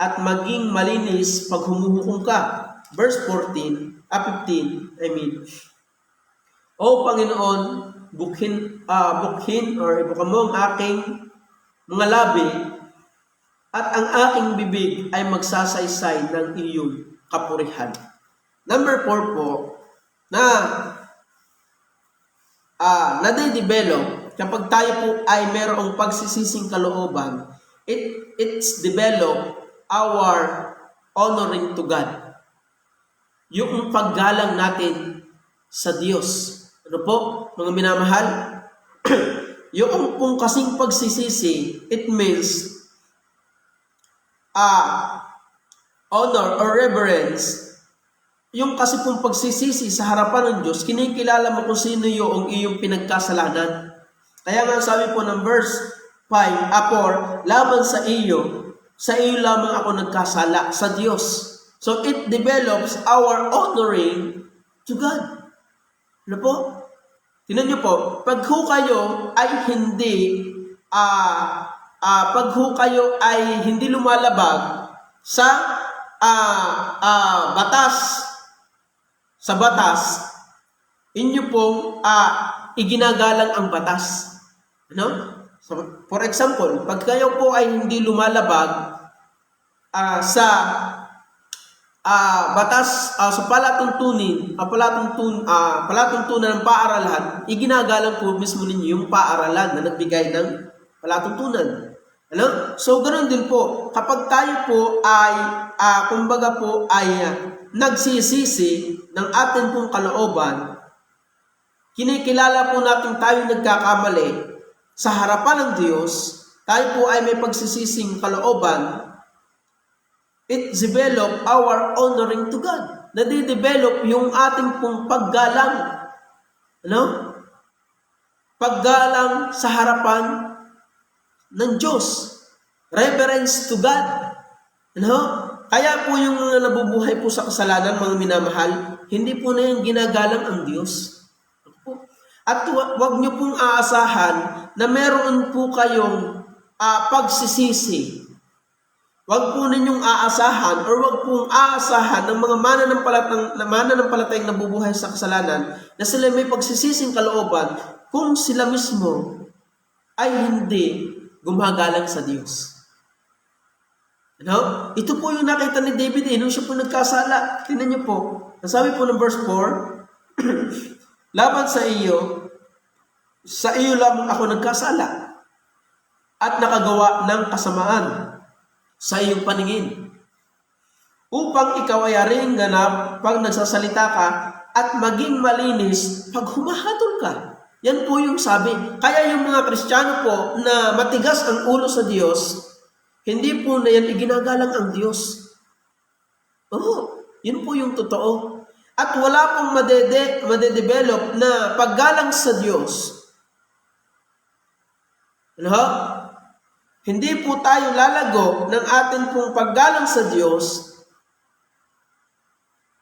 at maging malinis pag humuhukom ka. Verse 15. O Panginoon, bukhin mo ang aking mga labi at ang aking bibig ay magsasaysay ng iyong kapurihan. Number 4 po, na nade-develop kapag tayo po ay mayroong pagsisising kalooban, it's develop our honoring to God. Yung paggalang natin sa Diyos. Ano po, mga minamahal? Yung pong kasing pagsisisi, it means honor or reverence. Yung kasi pong pagsisisi sa harapan ng Diyos, kinikilala mo kung sino yung iyong pinagkasalanan. Kaya nga sabi po ng verse 4, laban sa iyo lamang ako nagkasala sa Diyos. So it develops our honoring to God. Ano po? Tingnan niyo po, pag kayo ay hindi lumalabag sa batas, inyo pong iginagalang ang batas. Ano? So, for example, pag kayo po ay hindi lumalabag sa batas, sa palatuntunan ng paaralan, iginagalang po mismo ninyo yung paaralan na nagbigay ng palatuntunan. Ano? So, ganoon din po, kapag tayo po ay, nagsisisi ng atin pong kalooban, kinikilala po natin tayo nagkakamali sa harapan ng Diyos, tayo po ay may pagsisising kalooban, it develop our honoring to God. Nade-develop yung ating pong paggalang. Ano? Paggalang sa harapan ng Diyos. Reverence to God. Ano? Kaya po yung mga nabubuhay po sa kasalanan, mga minamahal, hindi po na yung ginagalang ang Diyos. At wag niyo pong aasahan na meron po kayong pagsisisi. Wag po ninyong aasahan or wag pong aasahan ng mga mananampalatayang nabubuhay sa kasalanan na sila may pagsisising kalooban kung sila mismo ay hindi gumagalang sa Diyos. Ano? Ito po yung nakita ni David nung siya po nagkasala. Tingnan niyo po. Ang sabi po ng verse 4, laban sa iyo lamang ako nagkasala at nakagawa ng kasamaan sa iyong paningin, upang ikaw ay aring ganap pag nagsasalita ka at maging malinis pag humahatol ka. Yan po yung sabi. Kaya yung mga Kristiyano po na matigas ang ulo sa Diyos, hindi po na yan iginagalang ang Diyos. Oo, yun po yung totoo. At wala pong madedevelop na paggalang sa Diyos. Ano? Hindi po tayo lalago ng atin pong paggalang sa Diyos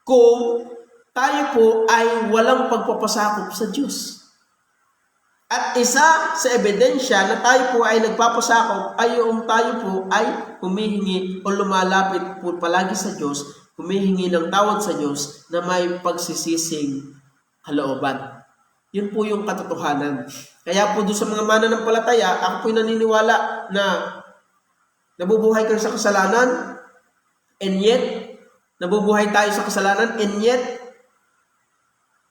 kung tayo po ay walang pagpapasakop sa Diyos. At isa sa ebidensya na tayo po ay nagpapasakop ay yung tayo po ay humihingi o lumalapit po palagi sa Diyos, humihingi ng tawad sa Diyos na may pagsisising kalooban. Yun po yung katotohanan. Kaya po doon sa mga mananampalataya, ako po naniniwala na nabubuhay ka sa kasalanan, and yet, nabubuhay tayo sa kasalanan, and yet,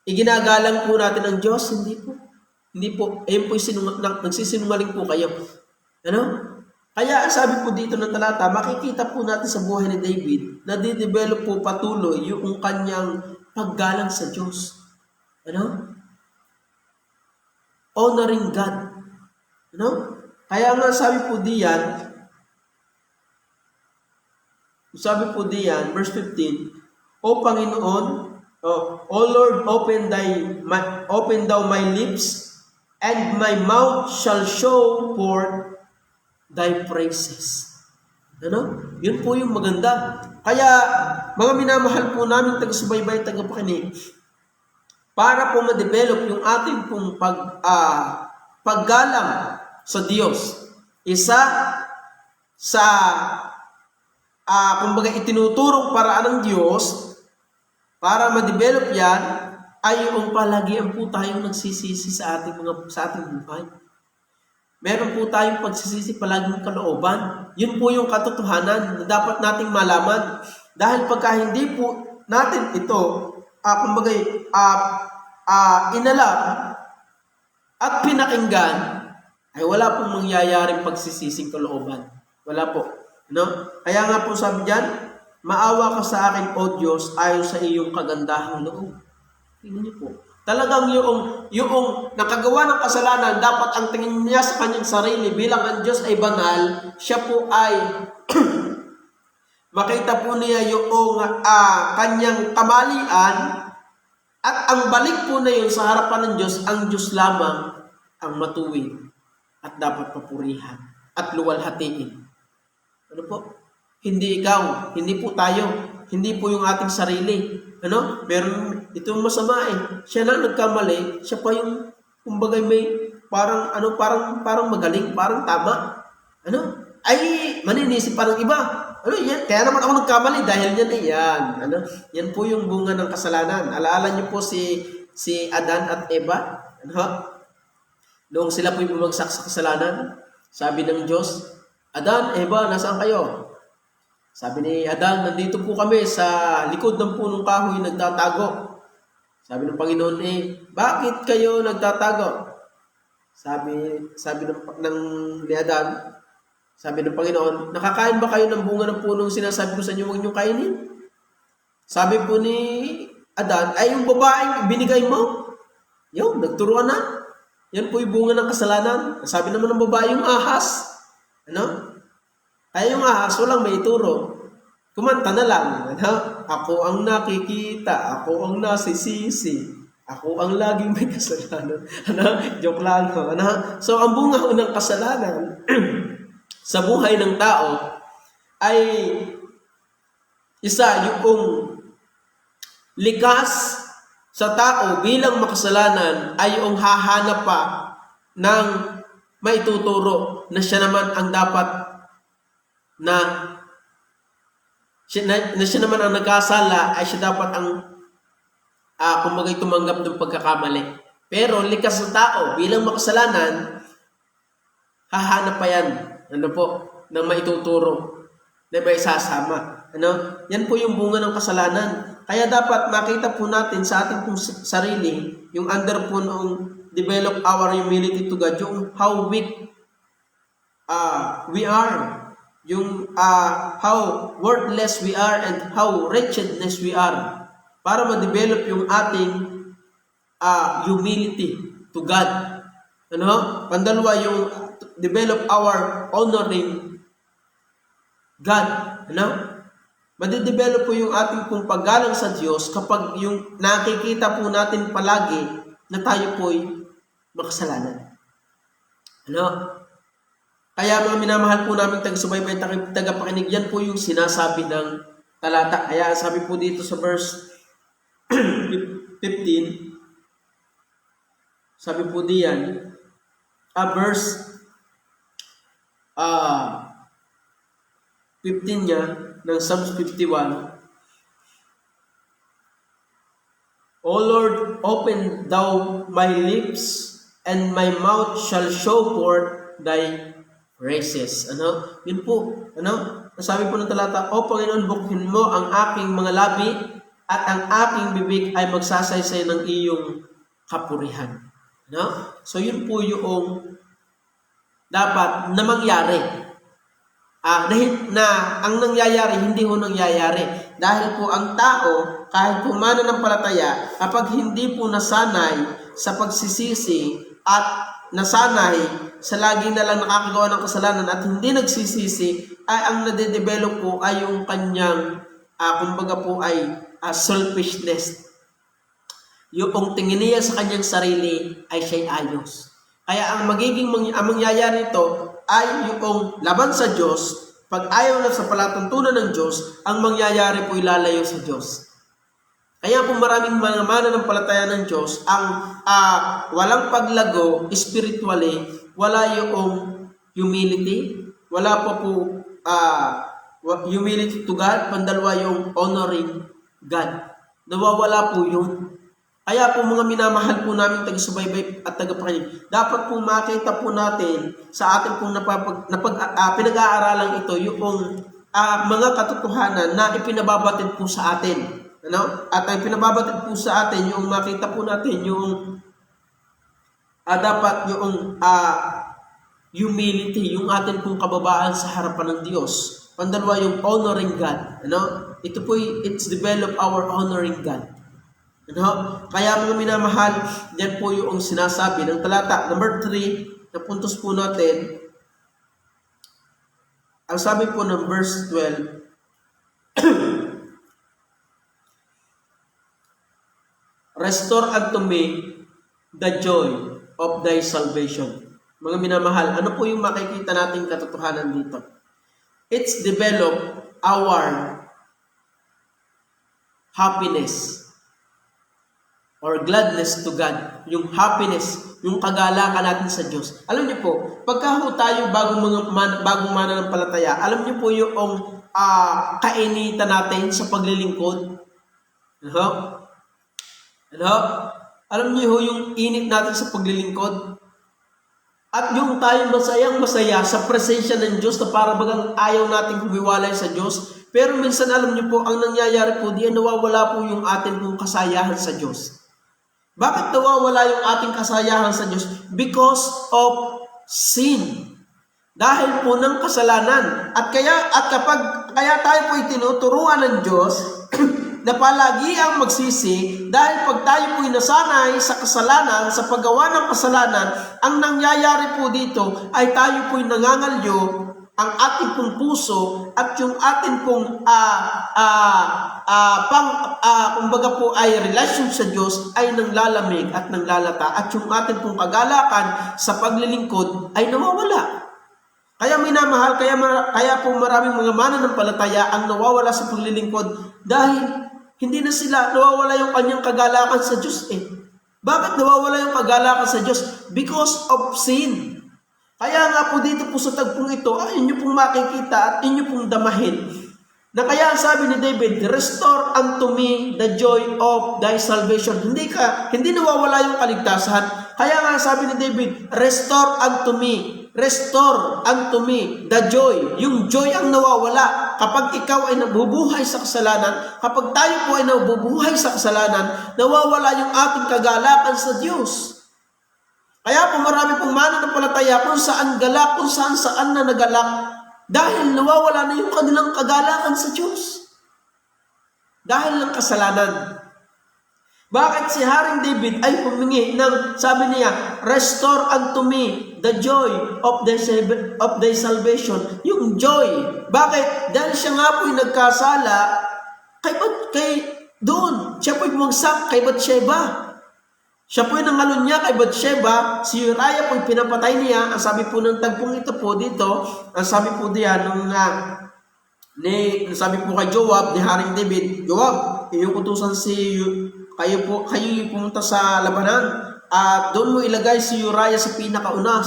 iginagalang po natin ang Diyos. Hindi po. Hindi po. Ayun po nagsisinungaling po kayo. Ano? Kaya sabi po dito ng talata, makikita po natin sa buhay ni David na didevelop po patuloy yung kanyang paggalang sa Diyos. Ano? Honoring God. Ano? Kaya nga sabi po diyan, verse 15, O Panginoon, O Lord, open thou my lips, and my mouth shall show forth thy praises. Ano? Yun po yung maganda. Kaya, mga minamahal po namin taga-subaybay, taga-pakinig, para po ma-develop yung ating pong paggalang sa Diyos. Isa sa kumbaga itinuturong paraan ng Diyos para ma-develop yan ay yung palagian po tayong nagsisisi sa ating buhay. Meron po tayong pagsisisi palaging kalooban. Yun po yung katotohanan na dapat nating malaman. Dahil pagka hindi po natin ito, inalap at pinakinggan, ay wala pong mangyayaring pagsisising kalooban. Wala po. No? Kaya nga po sabi dyan, maawa ka sa akin, O Diyos, ayon sa iyong kagandahang loob. Tingnan niyo po. Talagang yung nakagawa ng kasalanan, dapat ang tingin niya sa kanyang sarili bilang ang Diyos ay banal, siya po ay makita po niya yung kanyang kamalian, at ang balik po na yun sa harapan ng Diyos, ang Diyos lamang ang matuwid at dapat papurihan at luwalhatiin. Ano po? Hindi ikaw, hindi po tayo, hindi po yung ating sarili. Ano? Meron itong masama eh. Siya lang nagkamali, siya pa yung kumbaga may parang magaling, parang tama. Ano? Ay maninisip parang iba. Ano yan? Kaya naman ako nagkamali dahil yan eh. Yan. Ano? Yan po yung bunga ng kasalanan. Alaala niyo po si Adan at Eva. Ano? Noong sila po yung bumagsak sa kasalanan, sabi ng Diyos, Adan, Eva, nasaan kayo? Sabi ni Adan, nandito po kami sa likod ng punong kahoy nagtatago. Sabi ng Panginoon, bakit kayo nagtatago? Sabi ni Adan, sabi ng Panginoon, nakakain ba kayo ng bunga ng punong sinasabi ko sa inyo, huwag niyong kainin? Sabi po ni Adan, ay yung babaeng binigay mo, yung nagturuan na. Yan po yung bunga ng kasalanan. Sabi naman ng babae, yung ahas. Ano? Ay yung ahas, walang may ituro. Kumanta na lang. Ano? Ako ang nakikita, ako ang nasisisi, ako ang laging may kasalanan. Ano? Joke lang. Ano? So, ang bunga ng kasalanan sa buhay ng tao ay isa yung likas sa tao bilang makasalanan ay yung hahanap pa ng maituturo na siya naman ang dapat na siya naman ang nagkasala, ay siya dapat ang kumbaga tumanggap ng pagkakamali. Pero likas ng tao bilang makasalanan, hahanap pa yan, ano po, ng maituturo, na may isasama. Ano? Yan po yung bunga ng kasalanan. Kaya dapat makita po natin sa ating pong sarili, yung under po noong develop our humility to God, yung how weak we are, yung how worthless we are and how wretchedness we are, para ma-develop yung ating humility to God. Ano? Pandalawa, yung develop our honoring God. Ano? Madidevelop po yung ating pong paggalang sa Diyos kapag yung nakikita po natin palagi na tayo po'y makasalanan. Ano? Kaya mga minamahal po namin taga-subaybay, taga-pakinig, yan po yung sinasabi ng talata. Kaya sabi po dito sa verse 15, sabi po diyan, verse 15 niya ng Psalms 51, O Lord, open thou my lips, and my mouth shall show forth thy praises. Ano? Yun po. Ano? Sabi po ng talata, O Panginoon, bukhin mo ang aking mga labi, at ang aking bibig ay magsasaysay ng iyong kapurihan. Ano? So yun po yung dapat na mangyari. Na ang nangyayari, hindi ho nangyayari. Dahil po ang tao, kahit po mananampalataya, kapag hindi po nasanay sa pagsisisi at nasanay sa lagi na lang nakakagawa ng kasalanan at hindi nagsisisi, ay ang nade-develop po ay yung kanyang, kumbaga po ay selfishness. Yung tingin niya sa kanyang sarili ay siya'y ayos. Kaya ang mangyayari ito ay yung laban sa Diyos. Pag ayaw na sa palatuntunan ng Diyos, ang mangyayari po ilalayo sa Diyos. Kaya po maraming mga mananampalataya ng Diyos ang walang paglago spiritually, wala yung humility, wala pa po humility to God, pandalwa yung honoring God. Nawawala po yun. Kaya po mga minamahal po namin taga-subaybay at taga-pakinig, dapat po makita po natin sa ating pong pinag-aaralang ito yung mga katotohanan na ipinababatid po sa atin. Ano? At ang pinababatid po sa atin, yung makita po natin yung dapat yung humility, yung atin pong kababaan sa harapan ng Diyos. Pandalawa yung honoring God. Ano? Ito po, it's develop our honoring God. Ano? Kaya mga minamahal, yan po yung sinasabi ng talata. Number 3, na puntos po natin, ang sabi po ng verse 12, Restore unto me the joy of thy salvation. Mga minamahal, ano po yung makikita nating katotohanan dito? It's develop our happiness or gladness to God. Yung happiness, yung kagalakan natin sa Diyos. Alam niyo po, pagka tayo bagong mananampalataya, alam niyo po yung kainitan natin sa paglilingkod. Ano? Alam niyo yung init natin sa paglilingkod? At yung tayo masayang-masaya sa presensya ng Diyos na para bagang ayaw natin humiwalay sa Diyos. Pero minsan alam niyo po, ang nangyayari po, diyan nawawala po yung ating pong kasayahan sa Diyos. Bakit nawawala yung ating kasayahan sa Diyos? Because of sin. Dahil po ng kasalanan. At kapag tayo po itinuturuan ng Diyos na palagi ang magsisi, dahil pag tayo po'y nasanay sa kasalanan, sa paggawa ng kasalanan, ang nangyayari po dito ay tayo po'y nangangalyo, ang ating pong puso at yung ating pong kumbaga po ay relasyon sa Diyos ay nanglalamig at nanglalata, at yung ating pong kagalakan sa paglilingkod ay nawawala. Kaya minamahal, kaya po maraming mga mananampalataya ang nawawala sa paglilingkod dahil hindi na sila, nawawala yung kanyang kagalakan sa Diyos Bakit nawawala yung kagalakan sa Diyos? Because of sin. Kaya nga po dito po sa tagpong ito, inyo pong makikita at inyo pong damahin. Na kaya sabi ni David, Restore unto me the joy of thy salvation. Hindi nawawala yung kaligtasan. Kaya nga sabi ni David, Restore unto me restore unto me the joy. Yung joy ang nawawala kapag ikaw ay nabubuhay sa kasalanan, kapag tayo po ay nabubuhay sa kasalanan, nawawala yung ating kagalakan sa Diyos. Kaya po marami pong mananampalataya kung saan galak, kung saan na nagalak, dahil nawawala na yung kanilang kagalakan sa Diyos. Dahil ng kasalanan. Bakit si Haring David ay humingi ng, sabi niya, restore unto me the joy of thy salvation. Yung joy. Bakit? Dahil siya nga po'y nagkasala doon. Siya po'y bumagsak kay Bathsheba. Siya po'y nangalun niya kay Bathsheba. Si Uriah po'y pinapatay niya. Ang sabi po ng tagpong ito po dito, ang sabi po diyan sabi po kay Joab, ni Haring David, Joab, iyong utusan kayo pumunta sa labanan at doon mo ilagay si Uriah sa pinakaunang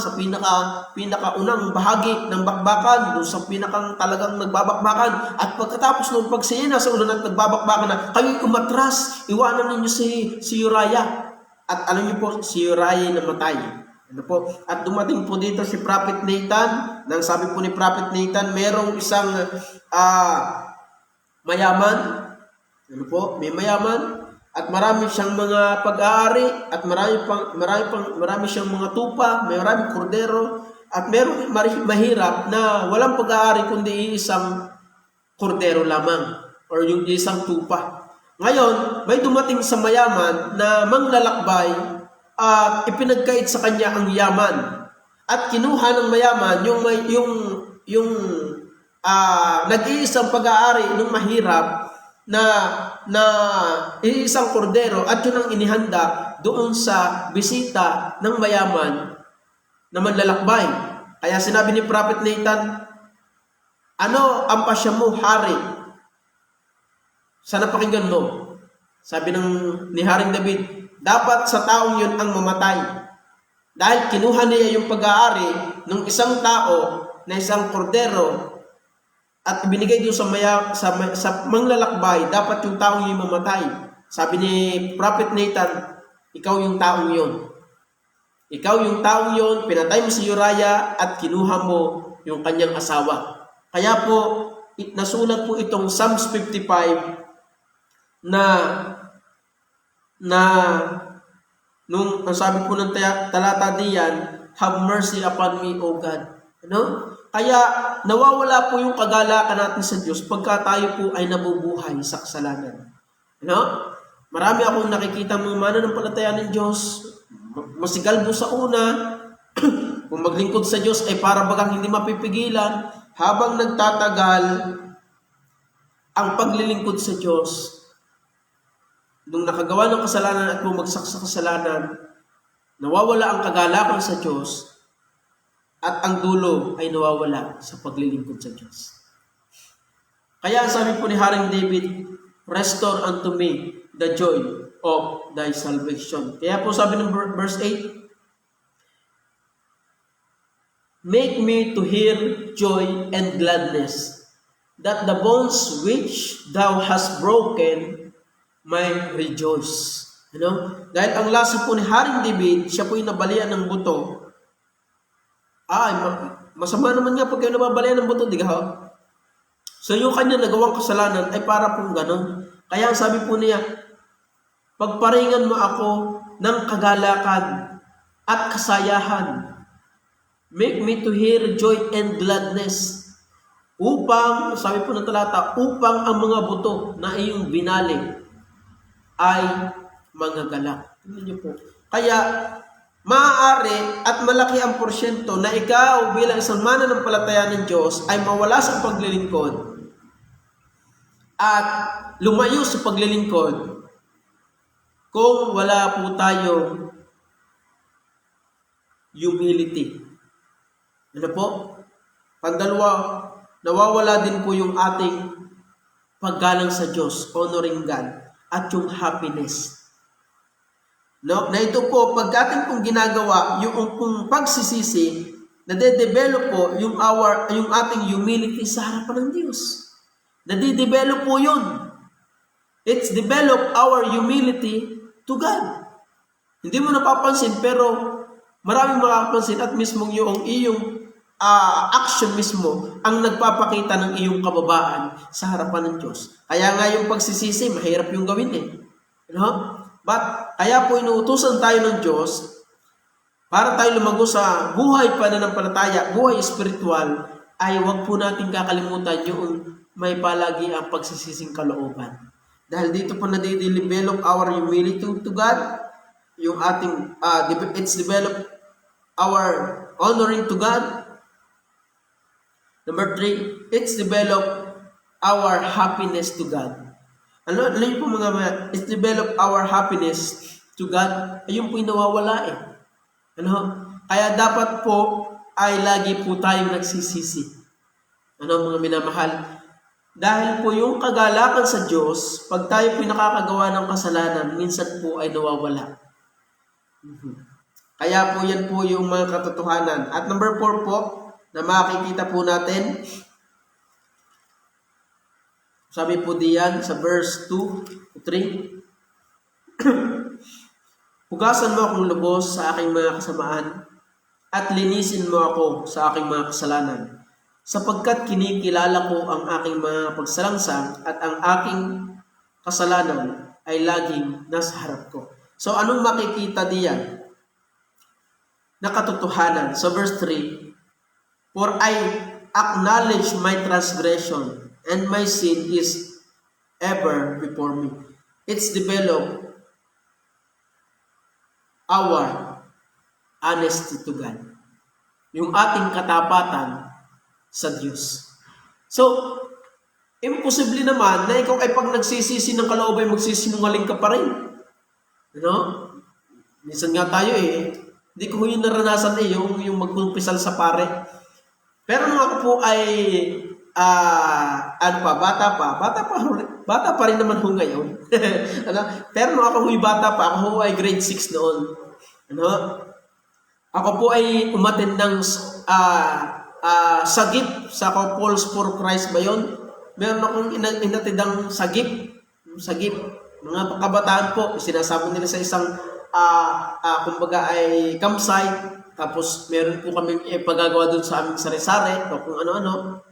bahagi ng bakbakan, doon sa pinakang talagang nagbabakbakan. At pagkatapos nung pag siya nasa ulo ng nagbabakbakan na, kayo'y umatras, iwanan ninyo si Uriah. At alam niyo po, si Uriah namatay. Ano po? At dumating po dito si Prophet Nathan. Nang sabi po ni Prophet Nathan, merong isang mayaman. Ano po? May mayaman. At marami siyang mga pag-aari. At marami siyang mga tupa. May maraming kordero. At merong mahirap na walang pag-aari kundi isang kordero lamang. Or yung isang tupa. Ngayon, may dumating sa mayaman na manglalakbay at ipinagkait sa kanya ang yaman. At kinuha ng mayaman yung nag-iisang pag-aari ng mahirap na iisang kordero at yun ang inihanda doon sa bisita ng mayaman na manlalakbay. Kaya sinabi ni Prophet Nathan, ano ang pasya mo, hari? Sana pakinggan mo. Sabi ni Haring David, dapat sa taong yun ang mamatay. Dahil kinuha niya yung pag-aari ng isang tao na isang kordero at ibinigay doon sa manglalakbay, dapat yung taong yun mamatay. Sabi ni Prophet Nathan, ikaw yung taong yun. Ikaw yung taong yun, pinatay mo si Uriah at kinuha mo yung kanyang asawa. Kaya po, nasulat po itong Psalms 55 nung ang sabi po ng talata diyan, have mercy upon me, O God. Ano? Kaya nawawala po yung kagalakan natin sa Diyos pagka tayo po ay nabubuhay sa kasalanan. Ano? Marami akong nakikita mga mananampalataya ng Diyos, masigalbo sa una, kung maglingkod sa Diyos ay para bagang hindi mapipigilan, habang nagtatagal ang paglilingkod sa Diyos, nung nakagawa ng kasalanan at bumagsak sa kasalanan, nawawala ang kagalakan sa Diyos at ang dulo ay nawawala sa paglilingkod sa Diyos. Kaya ang sabi po ni Haring David, restore unto me the joy of thy salvation. Kaya po sabi ng verse 8, make me to hear joy and gladness, that the bones which thou hast broken may rejoice. Dahil ang lasa po ni Haring David, siya po yung nabalian ng buto. Masama naman nga pag kayo nababalian ng buto, di ka? So yung kanya nagawang kasalanan ay para pong ganon. Kaya ang sabi po niya, pagparingan mo ako ng kagalakan at kasayahan. Make me to hear joy and gladness. Upang, sabi po ng talata, upang ang mga buto na iyong binali ay mga galak. Tingnan niyo po. Kaya, maaari at malaki ang porsyento na ikaw bilang isang mananampalataya ng Diyos ay mawala sa paglilingkod at lumayo sa paglilingkod kung wala po tayong humility. Ano po? Pangalawa, nawawala din po yung ating paggalang sa Diyos, honoring God, at yung happiness. No? Na ito po, pag ating pong ginagawa, yung pagsisisi, nade-develop po yung ating humility sa harapan ng Diyos. Nade-develop po yun. It's develop our humility to God. Hindi mo napapansin, pero maraming makakapansin at mismong yung iyong action mismo ang nagpapakita ng iyong kababaan sa harapan ng Diyos. Kaya nga yung pagsisisi, mahirap yung gawin eh. Kaya po inuutusan tayo ng Diyos para tayo lumago sa buhay pananampalataya, buhay spiritual, ay huwag po natin kakalimutan yung may palagi ang pagsisising kalooban. Dahil dito po nadidevelop our humility to God, yung ating, it's develop our honoring to God. Number 3, it's develop our happiness to God. Ano yun po it's develop our happiness to God, ayun po yung nawawala eh. Kaya dapat po ay lagi po tayong nagsisisi. Mga minamahal? Dahil po yung kagalakan sa Diyos, pag tayo po nakakagawa ng kasalanan, minsan po ay nawawala. Kaya po yan po yung mga katotohanan. At number 4 po, na makikita po natin, sabi po diyan sa verse 2-3, hugasan mo akong lubos sa aking mga kasamaan at linisin mo ako sa aking mga kasalanan, sapagkat kinikilala ko ang aking mga pagsalangsang at ang aking kasalanan ay laging nasa harap ko. So anong makikita diyan na katotohanan? So verse 3, for I acknowledge my transgression and my sin is ever before me. It's developed our honesty to God. Yung ating katapatan sa Diyos. So, imposible naman na ikaw ay pag nagsisisi ng kalooban, magsisinungaling ka pa rin. Minsan nga tayo hindi ko yung naranasan yung magkumpisal sa pare. Pero nung ako po ay bata pa rin naman ho ngayon. Pero nung ako huy bata pa, ako ay grade 6 noon. Ako po ay umattend ng sagip sa Couples for Christ ba yun? Meron akong inatidang sagip. Mga kabataan po, sinasama nila sa isang kumbaga ay campsite. Tapos meron po kaming pagagawa doon sa aming sari-sari o kung ano-ano.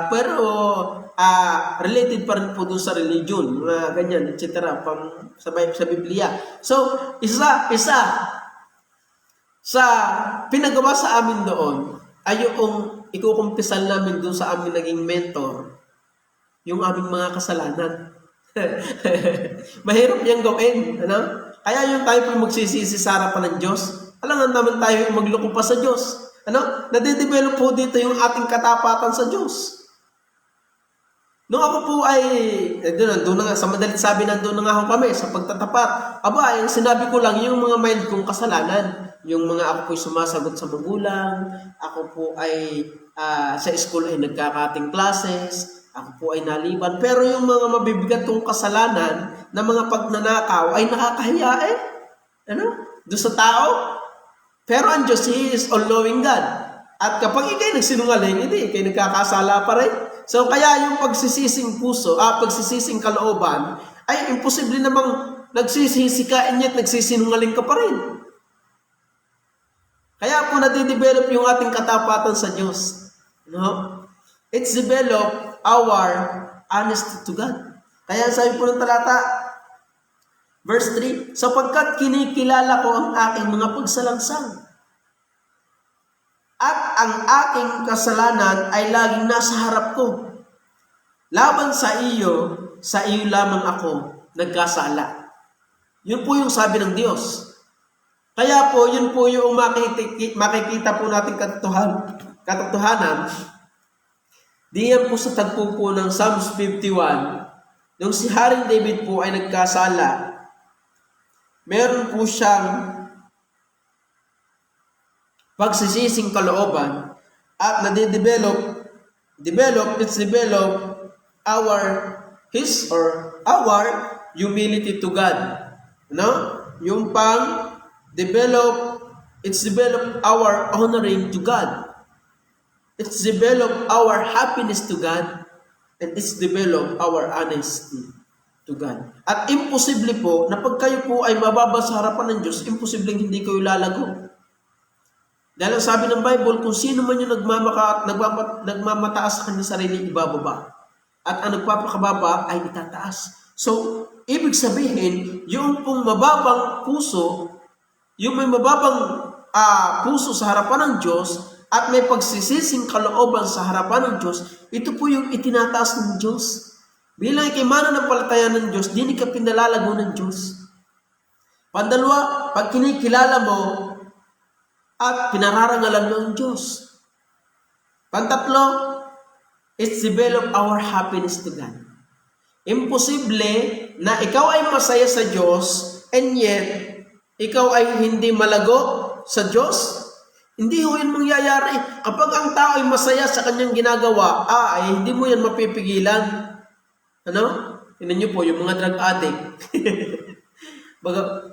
Pero related pa rin po doon sa religion, mga ganyan, etc. Pang sabay sa Biblia. So, isa sa pinagawa sa amin doon ay yung ikukumpisal namin doon sa aming naging mentor, yung aming mga kasalanan. Mahirap niyang gawin. Kaya yung tayo po magsisisi sa harapan ng Diyos, alangan naman tayo magloko pa sa Diyos. Nade-develop po dito yung ating katapatan sa Diyos. Nung ako po ay, doon na nga, sa madalit sabi, nandun na nga ako kami sa pagtatapat. Yung sinabi ko lang, yung mga mild kong kasalanan, yung mga ako po'y sumasagot sa magulang, ako po ay sa school ay nagkakating classes, ako po ay naliban. Pero yung mga mabibigat kong kasalanan na mga pagnanakaw ay nakakahiya doon sa tao. Pero ang Diyos, He is all-knowing God. At kapag ikay nagsinungaling, hindi, ikay nagkakasala pa rin. So, kaya yung pagsisising puso, pagsisising kalooban, ay imposible namang nagsisisi ka, and yet nagsisinungaling ka pa rin. Kaya po nadidevelop yung ating katapatan sa Diyos. It's develop our honesty to God. Kaya sabi po ng talata, verse 3, sapagkat kinikilala ko ang aking mga pagsalangsang at ang aking kasalanan ay laging nasa harap ko. Laban sa iyo lamang ako nagkasala. Yun po yung sabi ng Diyos. Kaya po, yun po yung makikita po natin katotohanan. Diyan po sa tagpo po ng Psalms 51, nung si Haring David po ay nagkasala, meron po siyang pagsisising kalooban at nade-develop our humility to God. Yung it's develop our honoring to God. It's develop our happiness to God, and it's develop our honesty to God. At imposible po na pag kayo po ay mababa sa harapan ng Diyos, imposible hindi kayo lalago. Dahil ang sabi ng Bible, kung sino man yung nagmamataas sa kanyang sarili, ibababa. At ang nagpapakababa ay itataas. So, ibig sabihin, yung pong mababang puso, yung may mababang puso sa harapan ng Diyos, at may pagsisising kalooban sa harapan ng Diyos, ito po yung itinataas ng Diyos. Bilang ikay mananampalataya ng Diyos, di ka pinalalago ng Diyos. Pandalawa, pag kinikilala mo, at pinararangalan mo ang Diyos. Pantatlo, it's develop our happiness to God. Imposible na ikaw ay masaya sa Diyos and yet ikaw ay hindi malago sa Diyos. Hindi ho yun mangyayari. Kapag ang tao ay masaya sa kanyang ginagawa, ay hindi mo yan mapipigilan. Ano? Tingnan niyo po, yung mga drug addict.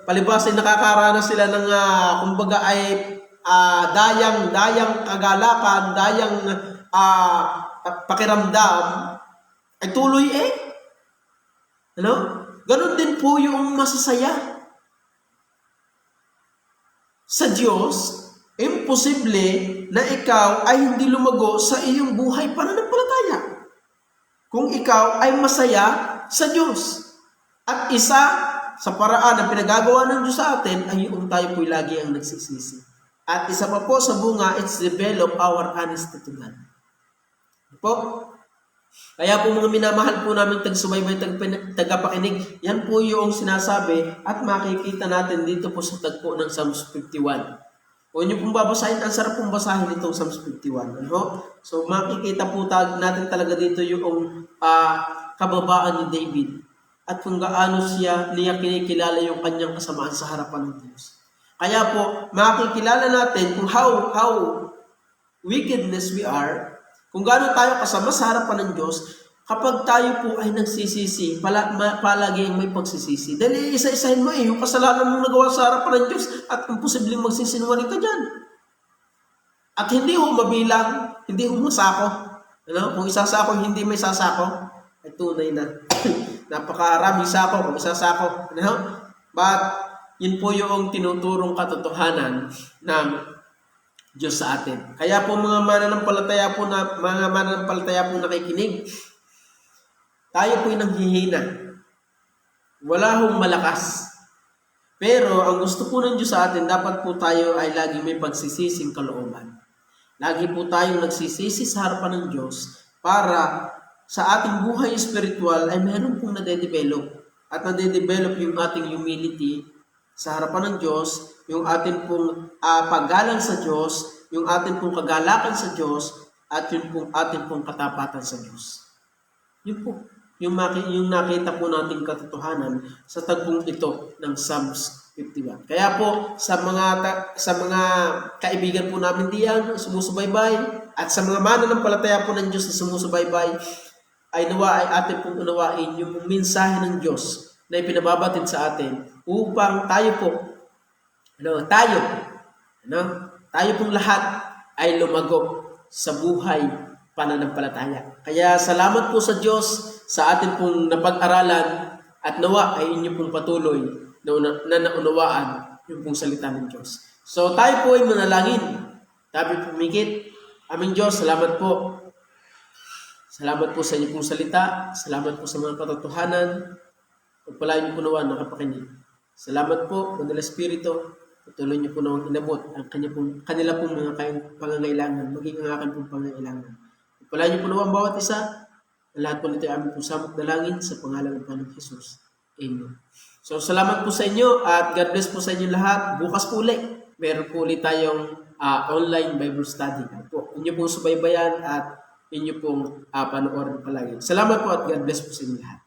Palibas ay nakakaranas sila ng kumbaga ay dayang kagalakan, dayang pakiramdam, ay tuloy Ano? Ganon din po yung masasaya. Sa Diyos, imposible na ikaw ay hindi lumago sa iyong buhay pananampalataya. Kung ikaw ay masaya sa Diyos. At isa sa paraan na pinagagawa ng Diyos sa atin ay yung tayo po'y lagi ang nagsisisi. At isa pa po sa bunga, it's develop our honesty to God. Po? Kaya po mga minamahal po namin tagsubaybay, tagapakinig, yan po yung sinasabi at makikita natin dito po sa tagpo ng Psalms 51. Kung nyo pong babasahin, ang sarap pong basahin itong Psalms 51. Ano? So makikita po natin talaga dito yung kababaan ni David at kung gaano niya kinikilala yung kanyang kasamaan sa harapan ng Diyos. Kaya po, makikilala natin kung how wickedness we are, kung gaano tayo kasama sa harapan ng Diyos, kapag tayo po ay nagsisisi, palagi ang may pagsisisi. Dahil isa-isahin mo yung kasalanan mong nagawa sa harapan ng Diyos at imposibleng magsisinungaling ka dyan. At hindi ho mabilang, hindi ho masako. Ano? Kung isasako, hindi may sasako, ay tunay na. Napakaraming sako kung isasako. Ano? But, yun po yung tinuturong katotohanan ng Diyos sa atin. Kaya po mga mananampalataya po nakikinig, tayo po yung nanghihina. Wala hong malakas. Pero ang gusto po ng Diyos sa atin, dapat po tayo ay lagi may pagsisising kalooban. Lagi po tayong nagsisisi sa harapan ng Diyos para sa ating buhay spiritual ay meron pong nade-develop. At nade-develop yung ating humility sa harapan ng Diyos, yung atin pong paggalang sa Diyos, yung atin pong kagalakan sa Diyos, at yung atin pong katapatan sa Diyos. Yun po. Yung nakita po nating katotohanan sa tagpong ito ng Psalms 51. Kaya po, sa mga kaibigan po namin diyan, sumusubaybay, at sa mga mananampalataya po ng Diyos na sumusubaybay, ay nawa ay atin pong unawain yung mensahe ng Diyos na ipinababatid sa atin upang tayo pong lahat ay lumago sa buhay pananampalataya. Kaya salamat po sa Diyos sa atin pong napag-aralan at nawa ay inyo pong patuloy na naunawaan yung pong salita ng Diyos. So tayo po ay manalangin. Tabi pumikit. Aming Diyos, salamat po. Salamat po sa inyo pong salita. Salamat po sa mga katotohanan. Pagpalain niyo po nawa nakapakinig. Salamat po, Banal Espiritu. Patuloy niyo po nawang inabot ang kanila pong mga pangangailangan, maging ang akin pong pangangailangan. Pagpalain niyo po nawa ang bawat isa. Lahat po nito ay aming pong samot dalangin sa pangalan ng Panginoong Jesus. Amen. So, salamat po sa inyo at God bless po sa inyo lahat. Bukas po ulit, meron po ulit tayong online Bible study. Inyo pong subaybayan at inyo pong panoorin palagi. Salamat po at God bless po sa inyo lahat.